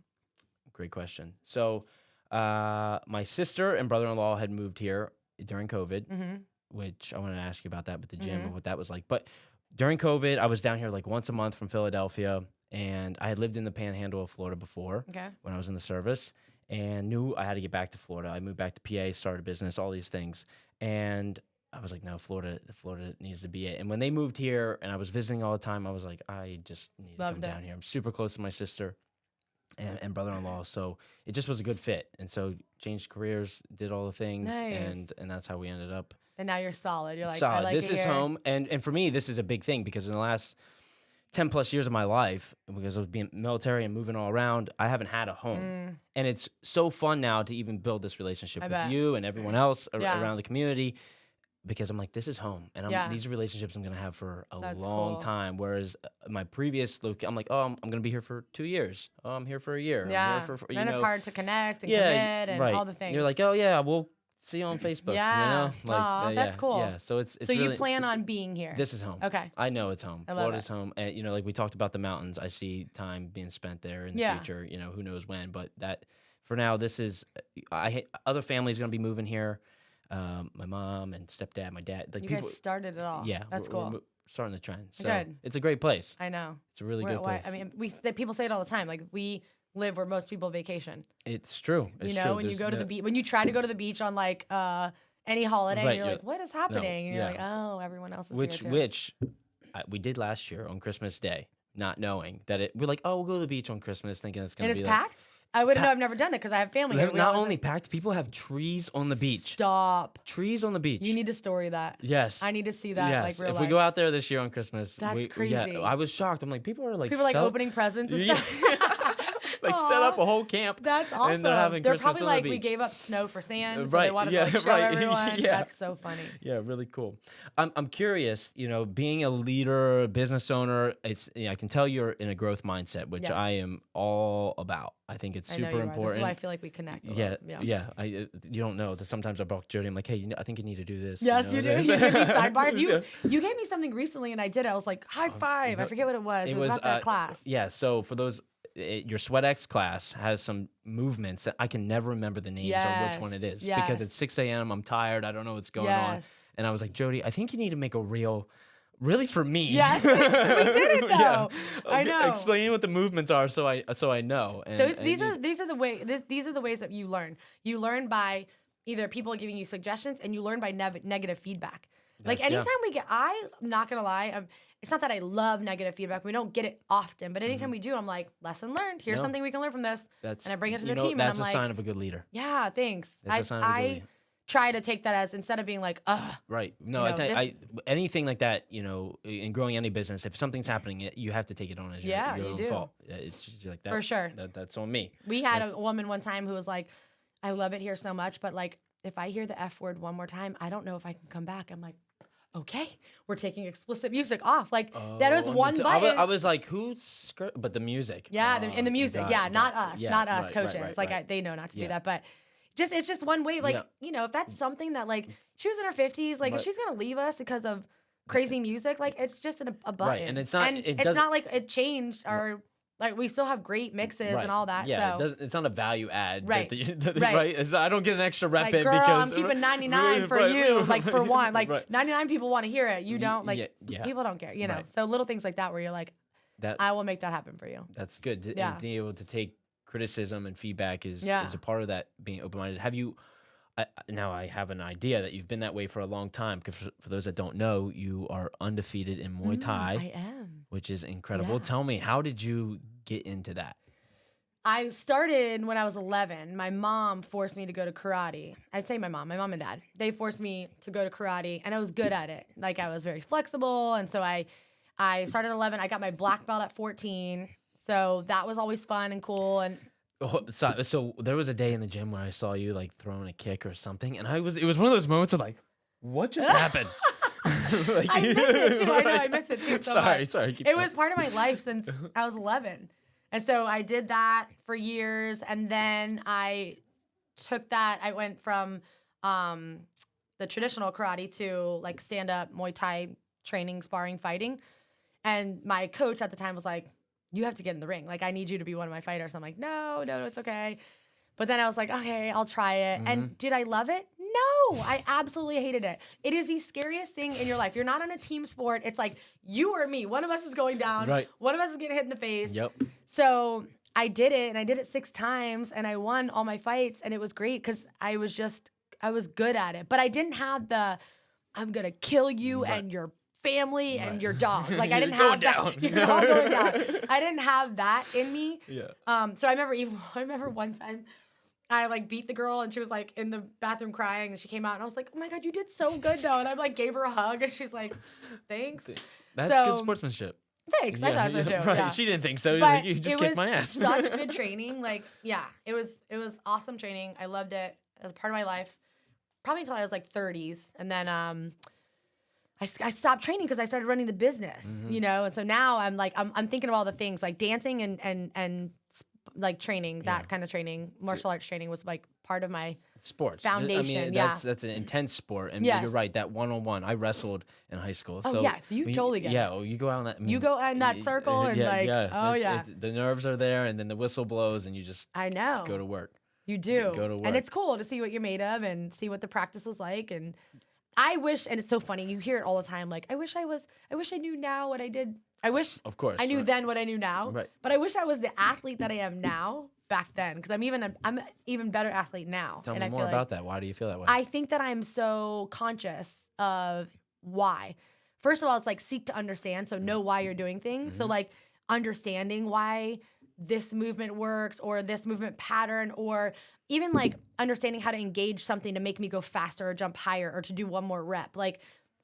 Great question. So, my sister and brother-in-law had moved here during COVID, Mm-hmm. which I wanted to ask you about that with the gym and what that was like. But during COVID, I was down here like once a month from Philadelphia, and I had lived in the Panhandle of Florida before Okay. when I was in the service, and knew I had to get back to Florida. I moved back to PA, started a business, all these things, and I was like, no, Florida needs to be it. And when they moved here and I was visiting all the time, I was like, I just need to come down here. I'm super close to my sister and brother-in-law, so it just was a good fit. And so changed careers, did all the things, and that's how we ended up. And now you're solid. You're like, solid. I like this it is here. home, and for me, this is a big thing because in the last 10 plus years of my life, because I was being military and moving all around, I haven't had a home. And it's so fun now to even build this relationship with you and everyone else around the community. Because I'm like, this is home, and these relationships I'm gonna have for a long time. Whereas my previous look, I'm like, oh, I'm gonna be here for 2 years. Oh, I'm here for a year. Yeah, I'm here for, then it's hard to connect and commit and all the things. You're like, oh yeah, we'll see you on Facebook. Yeah, you know? Like, that's cool. Yeah, so it's so really, you plan on being here. This is home. Okay, I know it's home. I love Florida's it. home, and you know, like we talked about the mountains. I see time being spent there in the future. You know, who knows when, but that for now, this is. Other families gonna be moving here. My mom and stepdad, my dad, like you people guys started it all. Yeah, that's cool. We're starting the trend. So good. It's a great place. I know. It's a really good place. I mean, people say it all the time. Like we live where most people vacation. It's true. It's you know, true. when you go to the beach, when you try to go to the beach on like any holiday, you're like, what is happening? No, and you're like, oh, everyone else is which here too. which we did last year on Christmas Day, not knowing that we're like, oh, we'll go to the beach on Christmas, thinking it's gonna be packed. I wouldn't know. I've never done it because I have family here. Not only packed, people have trees on the beach. Stop. Trees on the beach. You need to story that. Yes. I need to see that. Yes. Like real if life. we go out there this year on Christmas, that's crazy. Yeah, I was shocked. I'm like, people are like opening presents and stuff. Like set up a whole camp. That's awesome. And they're having Christmas probably on like, the beach. we gave up snow for sand, so right. they wanted to like, show everyone. That's so funny. Yeah, really cool. I'm curious, you know, being a leader, a business owner, I can tell you're in a growth mindset, which I am all about. I think it's super important. This is why I feel like we connect. Yeah. You don't know that sometimes I talk to Jodi. I'm like, hey, I think you need to do this. Yes, you do. You give me sidebars. Yeah. You gave me something recently, and I did it. I was like, high five. I forget what it was. It was about that class. Yeah. So for those. Your SweatX class has some movements that I can never remember the names or which one it is because it's 6 a.m. I'm tired. I don't know what's going on. And I was like, Jodi, I think you need to make a reel really for me. Yes, we did it though. I know. Explain what the movements are so I know. And, these are the ways that you learn. You learn by either people giving you suggestions, and you learn by negative feedback. Like anytime I'm not gonna lie, it's not that I love negative feedback. We don't get it often, but anytime we do, I'm like, lesson learned. Here's something we can learn from this. And I bring it to the team. That's and I'm a sign of a good leader. Yeah, thanks. That's a sign of a good leader. Try to take that as, instead of being like, ugh. Right. No, I think anything like that, you know, in growing any business, if something's happening, you have to take it on as your own fault. It's just like that. For sure. That's on me. We had a woman one time who was like, I love it here so much, but like, if I hear the F word one more time, I don't know if I can come back. I'm like, okay, we're taking explicit music off. Like that was one button. I was like, but the music. Yeah, in the music. Not us coaches. Right. They know not to do that, but it's just one way. Like you know, if that's something that like she was in her 50s, like if she's gonna leave us because of crazy music, like it's just a button. Right, and it's not. It's not like it changed our. Like we still have great mixes and all that. Yeah, so. it's not a value add. Right. Right. I don't get an extra rep in girl, because I'm keeping 99 for you. Like for one, like 99 people want to hear it. You don't. Like people don't care. You know. So little things like that where you're like, I will make that happen for you. That's good. And being able to take criticism and feedback is a part of that. Being open minded. Have you? Now I have an idea that you've been that way for a long time. Because for those that don't know, you are undefeated in Muay Thai. I am, which is incredible. Yeah. Tell me, how did you get into that? I started when I was 11. My mom forced me to go to karate. I'd say my mom and dad. They forced me to go to karate, and I was good at it. Like I was very flexible, and so I started at 11. I got my black belt at 14. So that was always fun and cool. And so there was a day in the gym where I saw you like throwing a kick or something, and it was one of those moments of like, what just happened? Like, I miss it too. I know I miss it too so much. Sorry. It was part of my life since I was 11, and so I did that for years, and then I took that. I went from the traditional karate to like stand up Muay Thai training, sparring, fighting, and my coach at the time was like, you have to get in the ring. Like, I need you to be one of my fighters. I'm like, no, it's okay. But then I was like, okay, I'll try it. And did I love it? No, I absolutely hated it. It is the scariest thing in your life. You're not on a team sport. It's like you or me. One of us is going down. Right. One of us is getting hit in the face. Yep. So I did it, and I did it 6 times, and I won all my fights, and it was great because I was good at it. But I didn't have I'm going to kill you and your family and your dog. Like I didn't You're have going that. down. You're all going down. I didn't have that in me. Yeah. So I remember one time I like beat the girl and she was like in the bathroom crying and she came out and I was like, oh my God, you did so good though. And I like gave her a hug and she's like, thanks. That's So, good sportsmanship. Thanks. I thought so too. Right. Yeah. She didn't think so. But Like, you just it kicked was my ass. such good training. Like, yeah, it was awesome training. I loved it. It was part of my life, probably until I was like 30s. And then I stopped training because I started running the business, you know? And so now I'm like, I'm thinking of all the things like dancing and like training, that kind of training, martial arts training was like part of my sports foundation. I mean, that's an intense sport, and Yes. you're right. That one-on-one, I wrestled in high school. Oh, so yeah, so you totally get it. Yeah, well, you go out in that. I mean, You go in that circle and like, oh yeah. The nerves are there, and then the whistle blows, and you just I know. go to work. You do. Go to work. And it's cool to see what you're made of and see what the practice was like. And I wish, and it's so funny, you hear it all the time, like, I wish I knew now what I did. I wish Of course, I knew right. then what I knew now. Right. But I wish I was the athlete that I am now back then. Because I'm an even better athlete now. Tell and me I more feel about like, that. Why do you feel that way? I think that I'm so conscious of why. First of all, it's like seek to understand. So know why you're doing things. So like understanding why this movement works or this movement pattern, or even like understanding how to engage something to make me go faster or jump higher or to do one more rep. Like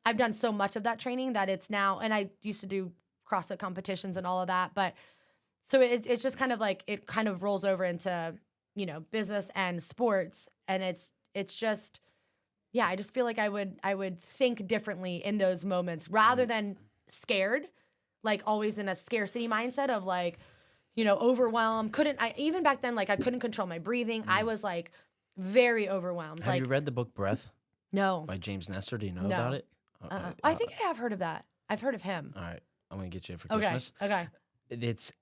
I've done so much of that training that it's now, and I used to do CrossFit competitions and all of that. But so it's just kind of like, it kind of rolls over into, you know, business and sports. And it's just, yeah, I just feel like I would think differently in those moments rather than scared, like always in a scarcity mindset of like, you know, overwhelmed. Even back then, like I couldn't control my breathing. I was like very overwhelmed. Have like, you read the book Breath no. by James Nestor? Do you know No. about it? I think I have heard of that. I've heard of him. All right, I'm gonna get you it for Okay. Christmas. Okay. It's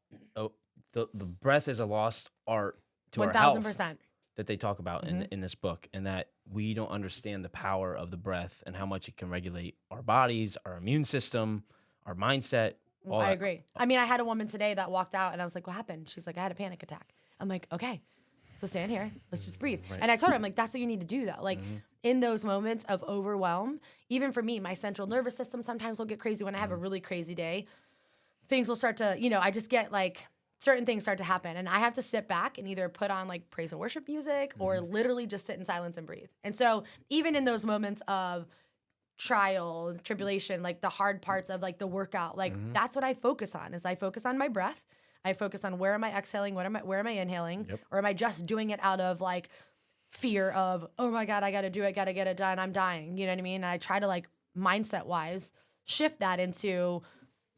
the breath is a lost art to our health 1000%. that they talk about in this book, and that we don't understand the power of the breath and how much it can regulate our bodies, our immune system, our mindset. All I that. agree. I mean, I had a woman today that walked out and I was like, what happened? She's like, I had a panic attack. I'm like, okay, so stand here. Let's just breathe. Right. And I told her, I'm like, that's what you need to do though. Like in those moments of overwhelm, even for me, my central nervous system sometimes will get crazy when I have a really crazy day. Things will start to, you know, I just get like, certain things start to happen. And I have to sit back and either put on like praise and worship music or literally just sit in silence and breathe. And so even in those moments of trial, tribulation, like the hard parts of like the workout, like that's what I focus on is I focus on my breath. I focus on where am I exhaling? Where am I inhaling? Yep. Or am I just doing it out of like fear of, oh my God, I got to do it. Got to get it done. I'm dying. You know what I mean? And I try to like mindset wise shift that into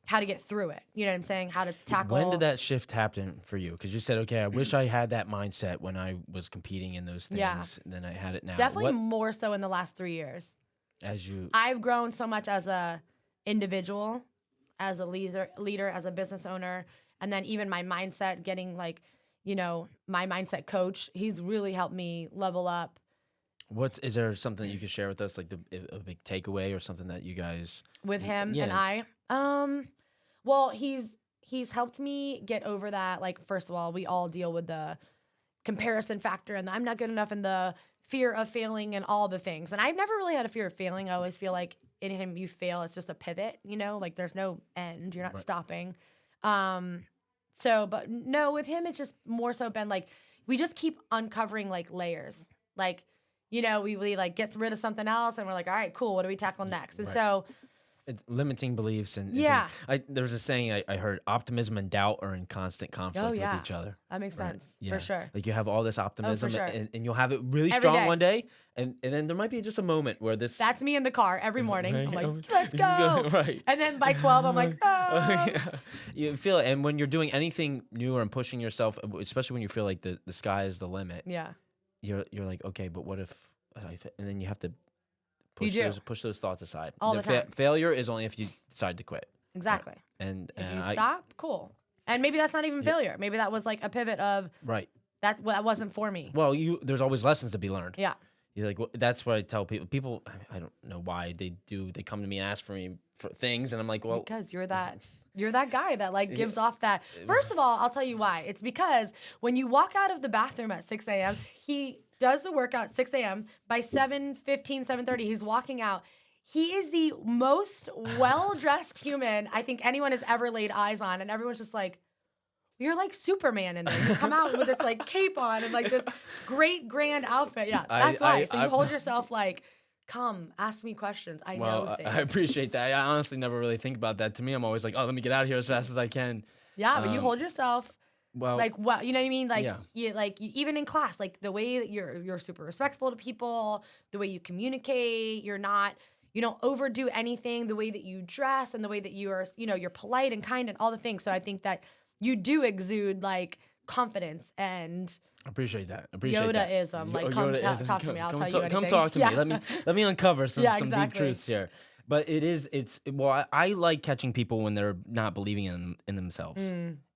how to get through it. You know what I'm saying? How to tackle. When did that shift happen for you? Because you said, okay, I wish I had that mindset when I was competing in those things. Yeah. Then I had it now. Definitely What, more so in the last 3 years. as you, I've grown so much as a individual, as a leader, as a business owner, and then even my mindset, getting like, you know, my mindset coach, he's really helped me level up. is there something you could share with us, like a big takeaway or something that you guys With him Yeah. and I. Well, he's helped me get over that. Like, first of all, we all deal with the comparison factor and the I'm not good enough and the fear of failing and all the things. And I've never really had a fear of failing. I always feel like anytime you fail, it's just a pivot, you know, like there's no end. You're not stopping. But no, with him, it's just more so been like, we just keep uncovering like layers. Like, you know, we like get rid of something else and we're like, all right, cool. What do we tackle next? And Right. so it's limiting beliefs and Yeah. there was a saying I heard: optimism and doubt are in constant conflict with each other. that makes Right. sense Yeah. for sure. Like you have all this optimism sure. and you'll have it really Every strong day. one day, and then there might be just a moment where this That's me in the car every morning. I'm Right. like, let's go. Right. And then by 12, I'm like, oh. Yeah. You feel it, and when you're doing anything new and pushing yourself, especially when you feel like the sky is the limit, Yeah. you're like, okay, but what if and then you have to You do. push those thoughts aside. All the time. Failure is only if you decide to quit. Exactly. And If you I- stop, cool. And maybe that's not even failure. Maybe that was like a pivot of right. that wasn't for me. Well, there's always lessons to be learned. Yeah. You're like, that's what I tell people. People, I don't know why they come to me and ask for me for things, and I'm like, well, Because you're that guy that like gives off that. First of all, I'll tell you why. It's because when you walk out of the bathroom at 6 a.m., he does the workout 6 a.m. By 7:15, 7:30, he's walking out. he is the most well-dressed human I think anyone has ever laid eyes on. And everyone's just like, you're like Superman in there. You come out with this like cape on and like this great grand outfit. Yeah, that's why. So you hold yourself like, come, ask me questions. I know things. I appreciate that. I honestly never really think about that. To me, I'm always like, oh, let me get out of here as fast as I can. Yeah, but you hold yourself like what, you know what I mean? Like you even in class, like the way that you're super respectful to people, the way you communicate, you don't overdo anything, the way that you dress and the way that you are, you're polite and kind and all the things. So I think that you do exude like confidence and I appreciate that. Yoda-ism. Like, talk to me. I'll tell you anything. Come talk to me. Let me uncover some deep truths here. But I like catching people when they're not believing in themselves.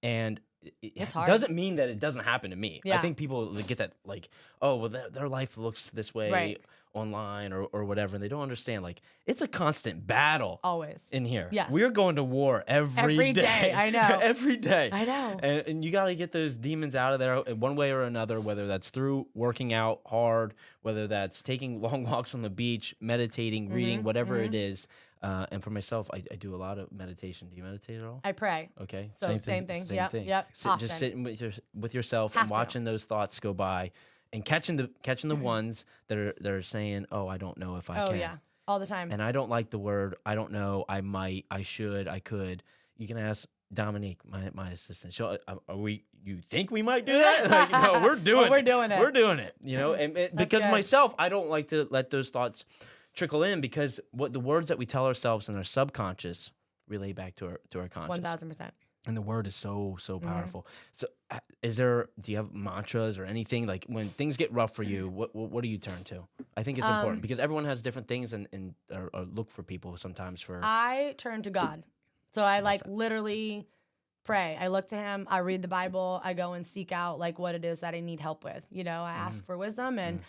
And it doesn't mean that it doesn't happen to me. I think people get that like, oh, well, their life looks this way online or whatever, and they don't understand, like, it's a constant battle always in here. Yes. We're going to war every day. I know. Every day. I know. And you got to get those demons out of there one way or another, whether that's through working out hard, whether that's taking long walks on the beach, meditating, reading, whatever it is. And for myself, I do a lot of meditation. Do you meditate at all? I pray. Okay. So same thing. Same thing. Yep. Just sitting with yourself and watching those thoughts go by, and catching the ones that are saying, "Oh, I don't know if I can." Oh yeah, all the time. And I don't like the word. I don't know. I might. I should. I could. You can ask Dominique, my assistant. You think we might do that? Like, no, we're doing. We're doing it. We're doing it. And because myself, I don't like to let those thoughts trickle in, because what the words that we tell ourselves in our subconscious relay back to our conscious. 1000%. And the word is so powerful. So, do you have mantras or anything, like when things get rough for you? What do you turn to? I think it's important because everyone has different things and or look for people sometimes for. I turn to God, so I literally pray. I look to Him. I read the Bible. I go and seek out like what it is that I need help with. I ask for wisdom, and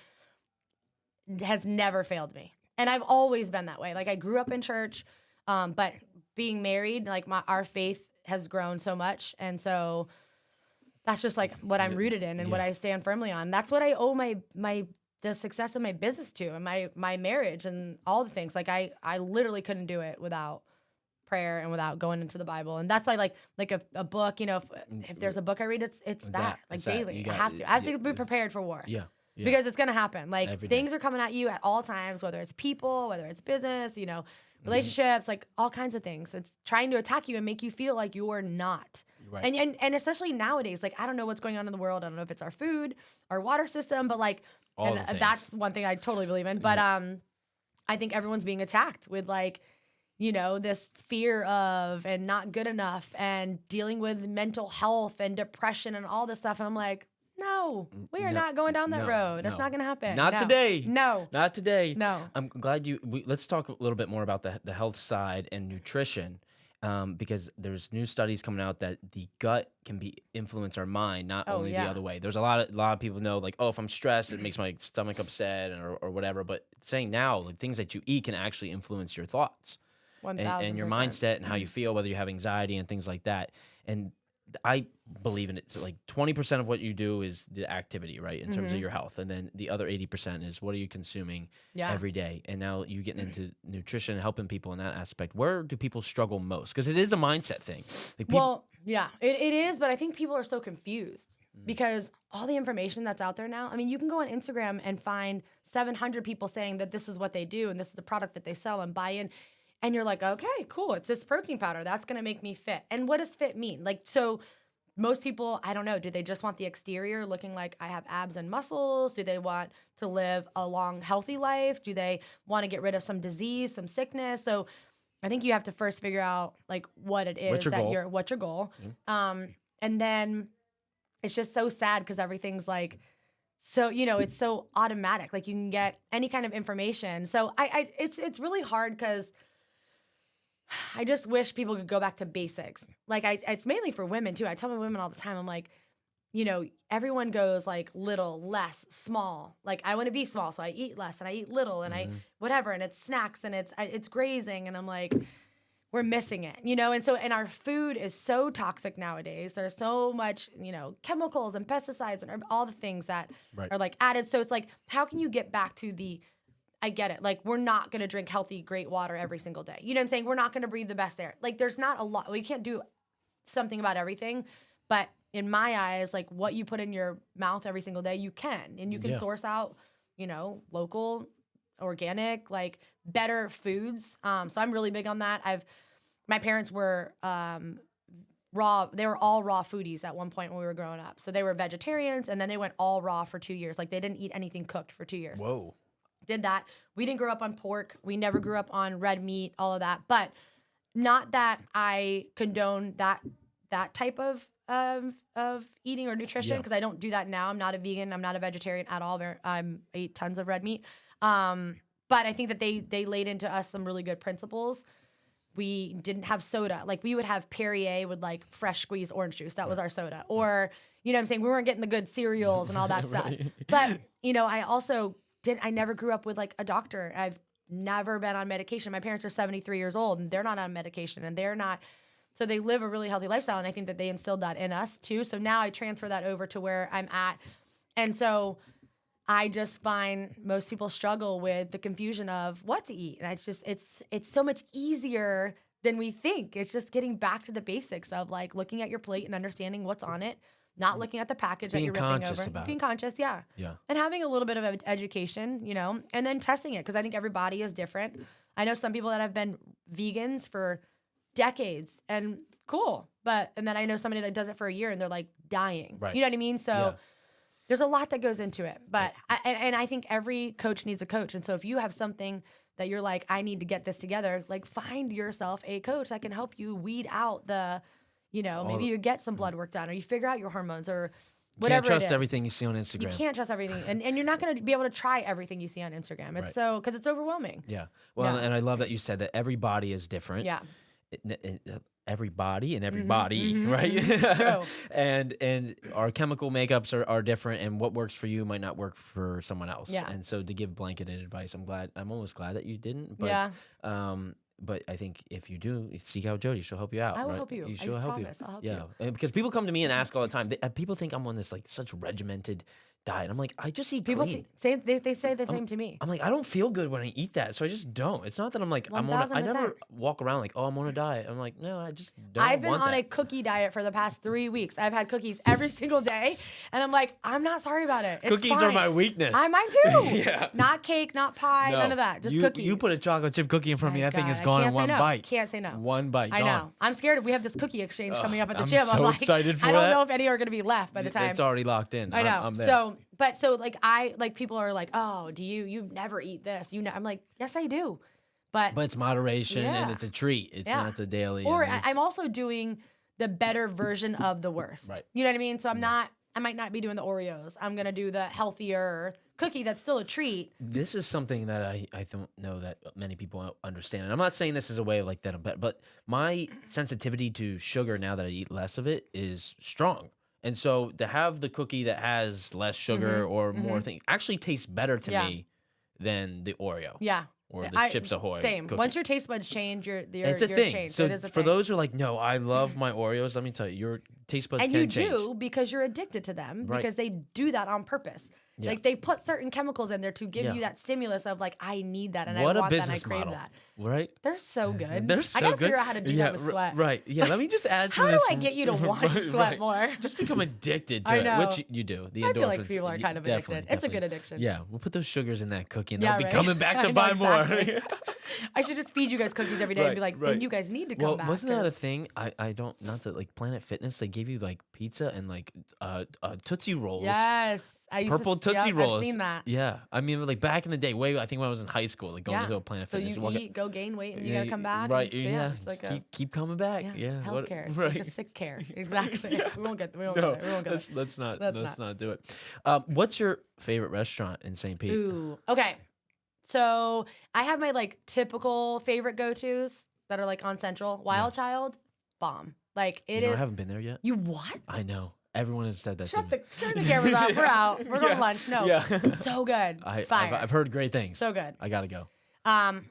it has never failed me. And I've always been that way. Like I grew up in church, but being married, like our faith has grown so much, and so that's just like what I'm rooted in and what I stand firmly on. That's what I owe the success of my business to, and my marriage and all the things. Like I literally couldn't do it without prayer and without going into the Bible. And that's like a book. If there's a book I read, it's that daily. I have to be prepared for war. Yeah. Because it's gonna happen. Like things are coming at you at all times, whether it's people, whether it's business, relationships, like all kinds of things. It's trying to attack you and make you feel like you're not. Right. And especially nowadays, like I don't know what's going on in the world. I don't know if it's our food, our water system, but like, that's one thing I totally believe in. But I think everyone's being attacked with like, this fear of and not good enough and dealing with mental health and depression and all this stuff. And I'm like, no, we are not going down that road. That's not going to happen. Not today. No. Not today. No. I'm glad let's talk a little bit more about the health side and nutrition, because there's new studies coming out that the gut can influence our mind, not only the other way. There's a lot of people know, like, oh, if I'm stressed, it makes my stomach upset or whatever. But saying now, like, things that you eat can actually influence your thoughts and your mindset and how you feel, whether you have anxiety and things like that. And I believe in it. So like 20% of what you do is the activity, right? In terms of your health. And then the other 80% is what are you consuming every day? And now you getting into nutrition and helping people in that aspect. Where do people struggle most? Because it is a mindset thing. Like it is. But I think people are so confused because all the information that's out there now, I mean, you can go on Instagram and find 700 people saying that this is what they do and this is the product that they sell and buy in. And you're like, okay, cool. It's this protein powder. That's going to make me fit. And what does fit mean? Like, so most people, I don't know, do they just want the exterior looking like I have abs and muscles? Do they want to live a long, healthy life? Do they want to get rid of some disease, some sickness? So I think you have to first figure out like what it is what's your goal. And then it's just so sad because everything's like, so, it's so automatic. Like you can get any kind of information. So it's really hard because I just wish people could go back to basics. Like it's mainly for women too. I tell my women all the time, I'm like, everyone goes like little, less, small. Like I want to be small, so I eat less and I eat little and I whatever, and it's snacks and it's grazing, and I'm like, we're missing it, and our food is so toxic nowadays. There's so much, chemicals and pesticides and all the things that are like added. So it's like, how can you get back to the I get it. Like, we're not going to drink healthy, great water every single day. You know what I'm saying? We're not going to breathe the best air. Like, there's not a lot. We can't do something about everything. But in my eyes, like, what you put in your mouth every single day, you can. And you can source out, you know, local, organic, like, better foods. So I'm really big on that. My parents were raw. They were all raw foodies at one point when we were growing up. So they were vegetarians, and then they went all raw for 2 years. Like, they didn't eat anything cooked for 2 years. Whoa. Did that. We didn't grow up on pork. We never grew up on red meat, all of that. But not that I condone that type of eating or nutrition, because I don't do that now. I'm not a vegan. I'm not a vegetarian at all. I eat tons of red meat. But I think that they laid into us some really good principles. We didn't have soda. Like, we would have Perrier with, like, fresh squeezed orange juice. That was our soda. Or, you know what I'm saying? We weren't getting the good cereals and all that stuff. But, you know, I never grew up with, like, a doctor. I've never been on medication. My parents are 73 years old, and they're not on medication, and they're not. So they live a really healthy lifestyle, and I think that they instilled that in us too. So now I transfer that over to where I'm at. And so I just find most people struggle with the confusion of what to eat. And it's so much easier than we think. It's just getting back to the basics of, like, looking at your plate and understanding what's on it. Not looking at the package that you're ripping over. Being conscious, yeah. And having a little bit of education, you know, and then testing it, because I think every body is different. I know some people that have been vegans for decades, and cool. And then I know somebody that does it for a year and they're, like, dying. Right. You know what I mean? So there's a lot that goes into it. But I think every coach needs a coach. And so if you have something that you're like, I need to get this together, like, find yourself a coach that can help you weed out the, you know, maybe you get some blood work done, or you figure out your hormones, or whatever. You can't trust everything you see on Instagram. You can't trust everything. And you're not going to be able to try everything you see on Instagram. It's because it's overwhelming. Yeah. Well, and I love that you said that every body is different. Yeah. Everybody and everybody, right? True. and our chemical makeups are different, and what works for you might not work for someone else. Yeah. And so to give blanketed advice, I'm almost glad that you didn't. But but I think if you do, seek out Jodi. She'll help you out. I will help you. She'll help promise. you. I'll help you. And because people come to me and ask all the time. People think I'm on this, like, such regimented diet. I'm like, I just eat clean. They say the same to me. I'm like, I don't feel good when I eat that, so I just don't. It's not that I'm like, I never walk around like, oh, I'm on a diet. I'm like, no, I just don't. I've been on a cookie diet for the past 3 weeks. I've had cookies every single day, and I'm like, I'm not sorry about it. It's cookies fine. are my weakness. Mine too. Yeah. Not cake, not pie, none of that. Just cookies. You put a chocolate chip cookie in front of me, that thing is gone in one bite. Can't say no. One bite. I know. I'm scared. We have this cookie exchange coming up at the gym. I'm like, excited for that. I don't know if any are going to be left by the time. It's already locked in. I know. I'm there. Like, people are like, oh, you never eat this? I'm like, yes, I do. But it's moderation, and it's a treat. It's not the daily. Or I'm also doing the better version of the worst. Right. You know what I mean? So I might not be doing the Oreos. I'm going to do the healthier cookie that's still a treat. This is something that I don't know that many people understand. And I'm not saying this is a way of, like, that, but my sensitivity to sugar, now that I eat less of it, is strong. And so to have the cookie that has less sugar or more things actually tastes better to me than the Oreo. Yeah. Or the Chips Ahoy. Same. Cookie. Once your taste buds change, it's a thing. Changed. So it is a for thing. those who are like, no, I love my Oreos, let me tell you, your taste buds can change. And you do, because you're addicted to them, because they do that on purpose. Yeah. Like, they put certain chemicals in there to give you that stimulus of, like, I need that, and I want that, and I crave that. Right? They're so good. They're so good. I gotta figure out how to do that with sweat. Right. Yeah. Let me just add some. How do I get you to want to sweat more? Just become addicted to it, which you do. The endorphins. I feel like people are kind of addicted. It's a good addiction. Yeah. We'll put those sugars in that cookie, and they'll be coming back to buy more. I should just feed you guys cookies every day and be like, then you guys need to come back. Well, wasn't that a thing? I don't, not to, like, Planet Fitness, they give you, like, pizza and, like, Tootsie Rolls. Yes. Purple Tootsie Rolls. I've seen that. Yeah. I mean, like, back in the day, I think when I was in high school, like, going to a Planet Fitness. So you go gain weight, and you gotta come back. Right. Yeah. It's like keep coming back. Yeah. Healthcare. It's like a sick care. Exactly. We won't get there. Let's not do it. What's your favorite restaurant in St. Pete? Ooh. Okay. So I have my, like, typical favorite go-tos that are, like, on Central. Wild Child, bomb. Like, it is. I haven't been there yet. You what? I know. Everyone has said that. Turn the cameras off. We're out. We're going to lunch. No. Yeah. So good. Fire. I've heard great things. So good. I gotta go.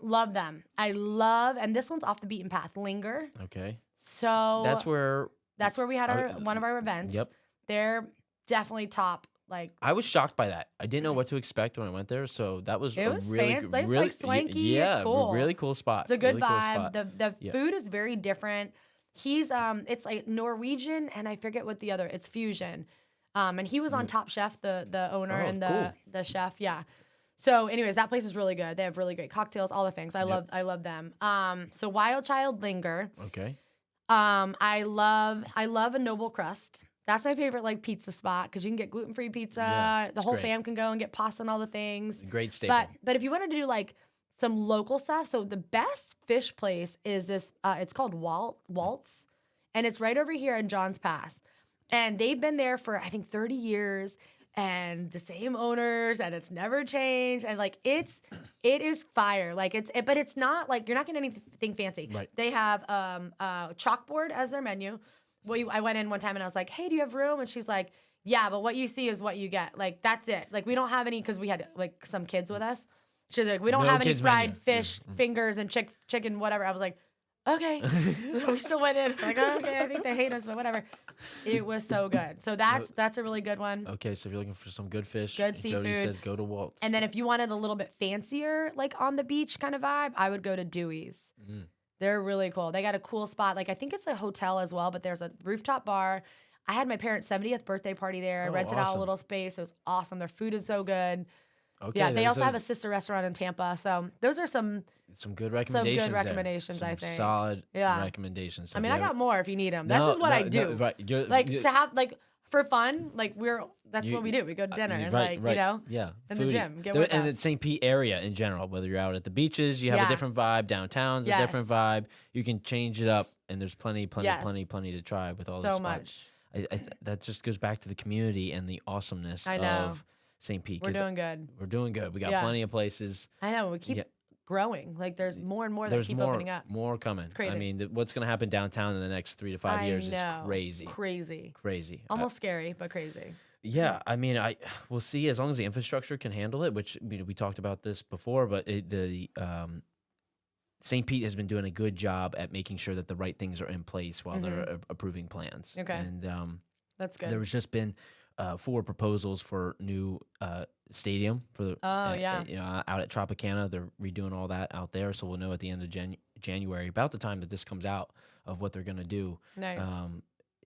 Love them. And this one's off the beaten path. Linger. Okay. So that's where we had one of our events. Yep. They're definitely top Like I was shocked by that. I didn't know what to expect when I went there, so that was it a was really, fancy. It's really, like swanky. yeah, It's cool. really cool spot. It's a good really cool vibe. spot. The Yeah. food is very different. He's it's like Norwegian and I forget what the other. It's fusion. And he was on Top Chef, the owner Oh, and cool. the chef. Yeah. So, anyways, that place is really good. They have really great cocktails, all the things. I love them. So Wild Child Linger. Okay. I love a Noble Crust. That's my favorite like pizza spot because you can get gluten-free pizza. Yeah, the it's whole great. fam can go and get pasta and all the things. Great staple. But if you wanted to do like some local stuff, so the best fish place is this. It's called Waltz, and it's right over here in Johns Pass, and they've been there for I think 30 years. And the same owners, and it's never changed. And like it is fire. Like but it's not like you're not getting anything fancy. Right. They have chalkboard as their menu. I went in one time and I was like, "Hey, do you have room?" And she's like, "Yeah, but what you see is what you get. Like that's it. Like we don't have any because we had like some kids with us. She's like, we don't No have any kids fried menu. fish fingers and chicken whatever." I was like, "Okay." So we still went in. Like, oh, okay, I think they hate us, but whatever. It was so good. So that's a really good one. Okay, so if you're looking for some good fish, Good Jodi seafood. says go to Waltz. And then if you wanted a little bit fancier, like on the beach kind of vibe, I would go to Dewey's. They're really cool. They got a cool spot. Like I think it's a hotel as well, but there's a rooftop bar. I had my parents' 70th birthday party there. I Oh, rented out awesome. a little space. It was awesome. Their food is so good. Okay, Yeah, they there's also have a sister restaurant in Tampa. So those are some good recommendations. there. recommendations, I Some think. solid Yeah. recommendations. I mean, I got more if you need them. This is what I do. Right, Like to have like for fun, like that's You- what we do. We go to dinner and right, like, right. you know, Yeah, in the foodie. gym, get There- with and us. the St. Pete area in general, whether you're out at the beaches, you have Yeah. a different vibe. Downtown's a different Yes. vibe. You can change it up, and there's plenty Yes. to try with all So these spots. much. That just goes back to the community and the awesomeness I know. of St. Pete. We're 'cause doing good. We're doing good. We got Yeah. plenty of places. I know. We keep Yeah. growing. Like there's more and more that There's keep more, opening up. more coming. It's crazy. I mean, what's going to happen downtown in the next 3 to 5 years I know. is crazy. Crazy. Crazy. Almost scary, but crazy. Yeah, I mean, we'll see as long as the infrastructure can handle it. Which we talked about this before, but St. Pete has been doing a good job at making sure that the right things are in place while they're approving plans. Okay. And That's good. there was just been 4 proposals for new stadium for the out at Tropicana. They're redoing all that out there, so we'll know at the end of January, about the time that this comes out, of what they're going to do. Nice.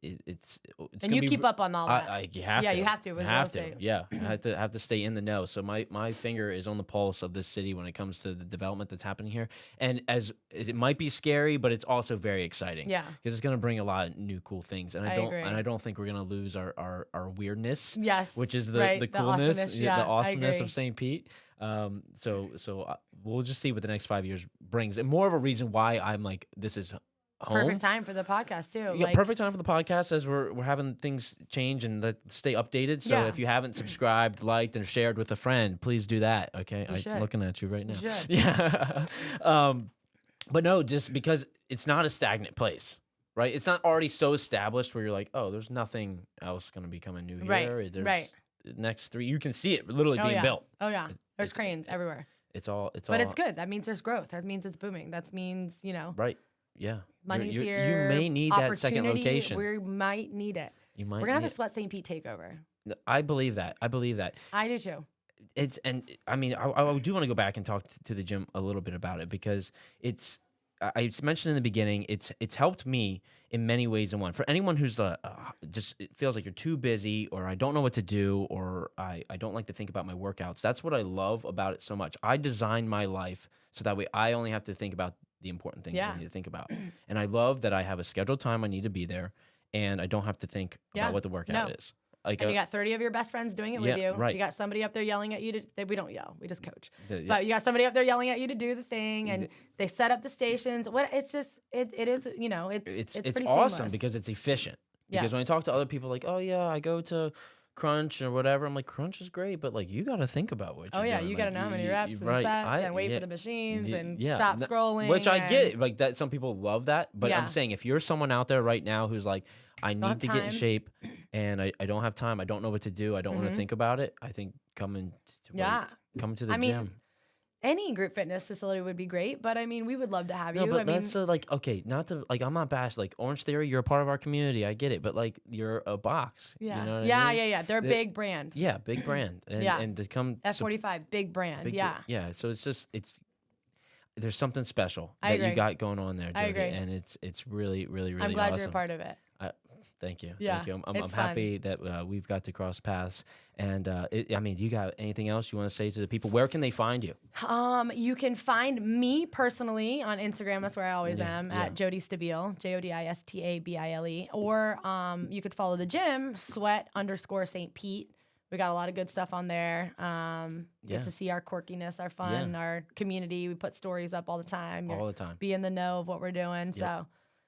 It's and gonna you be keep up on all that. you have Yeah, to. you have to with real estate. Yeah, I have to stay in the know. So my finger is on the pulse of this city when it comes to the development that's happening here. And as it might be scary, but it's also very exciting. Yeah. because it's going to bring a lot of new cool things. And I agree. I don't think we're going to lose our weirdness. Yes, which is right, the the coolness, awesomeness, the yeah, I awesomeness agree. of St. Pete. So we'll just see what the next 5 years brings, and more of a reason why I'm like, this is home. Perfect time for the podcast too. Yeah, Like, perfect time for the podcast as we're having things change and stay updated. So Yeah. if you haven't subscribed, liked, and shared with a friend, please do that. Okay, I'm should. looking at you right now. You should. Yeah. But no, just because it's not a stagnant place, right? It's not already so established where you're like, oh, there's nothing else going to be coming new Right, here. There's right. next 3. You can see it literally being built. Oh yeah. There's it's- cranes everywhere. It's all. But it's good. That means there's growth. That means it's booming. That means, right. Yeah. money's You here. may need that second opportunity, location. We might need it. You might. We're gonna have need a Sweat St. Pete takeover. it. I believe that. I I do too. It's and I mean I do want to go back and talk to the gym a little bit about it, because I mentioned in the beginning, it's helped me in many ways. In one, for anyone who's just it feels like you're too busy, or I don't know what to do, or I don't like to think about my workouts. That's what I love about it so much. I designed my life so that way I only have to think about the important things I need to think about, and I love that I have a scheduled time I need to be there, and I don't have to think about what the workout is. Like And you got 30 of your best friends doing it with you. right. You got somebody up there yelling at you we don't yell, we just coach. Yeah. But you got somebody up there yelling at you to do the thing, and they set up the stations. It's just it is, it's pretty awesome seamless. because it's efficient. Because Yes. when I talk to other people, like, oh yeah, I go to Crunch or whatever, I'm like, Crunch is great, but like you got to think about what. Oh you're yeah, doing. you got to Like, know how many reps and sets and wait for the machines and stop scrolling. Which I get and- it. Like that, some people love that, but I'm Yeah. saying if you're someone out there right now who's like, I need have to get in time. shape, and I don't have time, I don't know what to do, I don't want to think about it. I think coming to Yeah. come to the I mean, gym. any group fitness facility would be great, but I mean, we would love to have No, you. but I mean, that's like, okay, not to like, I'm not bashed. Like Orange Theory, you're a part of our community. I get it, but like, you're a box. yeah, You know what yeah, I mean? yeah, yeah. They're a big brand. Yeah, big brand, and Yeah. and to come F45, big brand. big, Yeah, yeah. So it's there's something special I that you agree. got going on there, I Jodi, agree. and it's really, really, really I'm glad awesome. you're a part of it. Thank you. Yeah, Thank you. I'm it's fun. happy that we've got to cross paths. And I mean, you got anything else you want to say to the people? Where can they find you? You can find me personally on Instagram. That's where I always Yeah, am yeah. at Jodi Stabile, JodiStabile. Or you could follow the gym, sweat_St Pete. We got a lot of good stuff on there. Yeah. Get to see our quirkiness, our fun, our community. We put stories up all the time. All the time. Be in the know of what we're doing. So,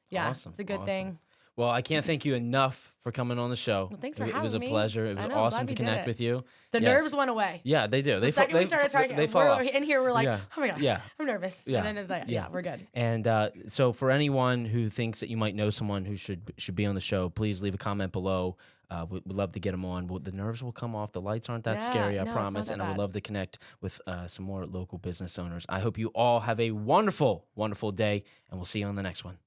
yeah, Awesome. it's a good Awesome. thing. Well, I can't thank you enough for coming on the show. Well, thanks for It was a having me. pleasure. It I was know, awesome glad to we did connect it. with you. The Yes. nerves went away. Yeah, they do. The second we started talking, they fall off. in here, we're like, Yeah. oh my God, Yeah. I'm nervous. Yeah. And then it's like, yeah, we're good. And so, for anyone who thinks that you might know someone who should be on the show, please leave a comment below. We'd love to get them on. The nerves will come off. The lights aren't that Yeah, scary, I no, it's not promise. that And I would bad. love to connect with some more local business owners. I hope you all have a wonderful, wonderful day, and we'll see you on the next one.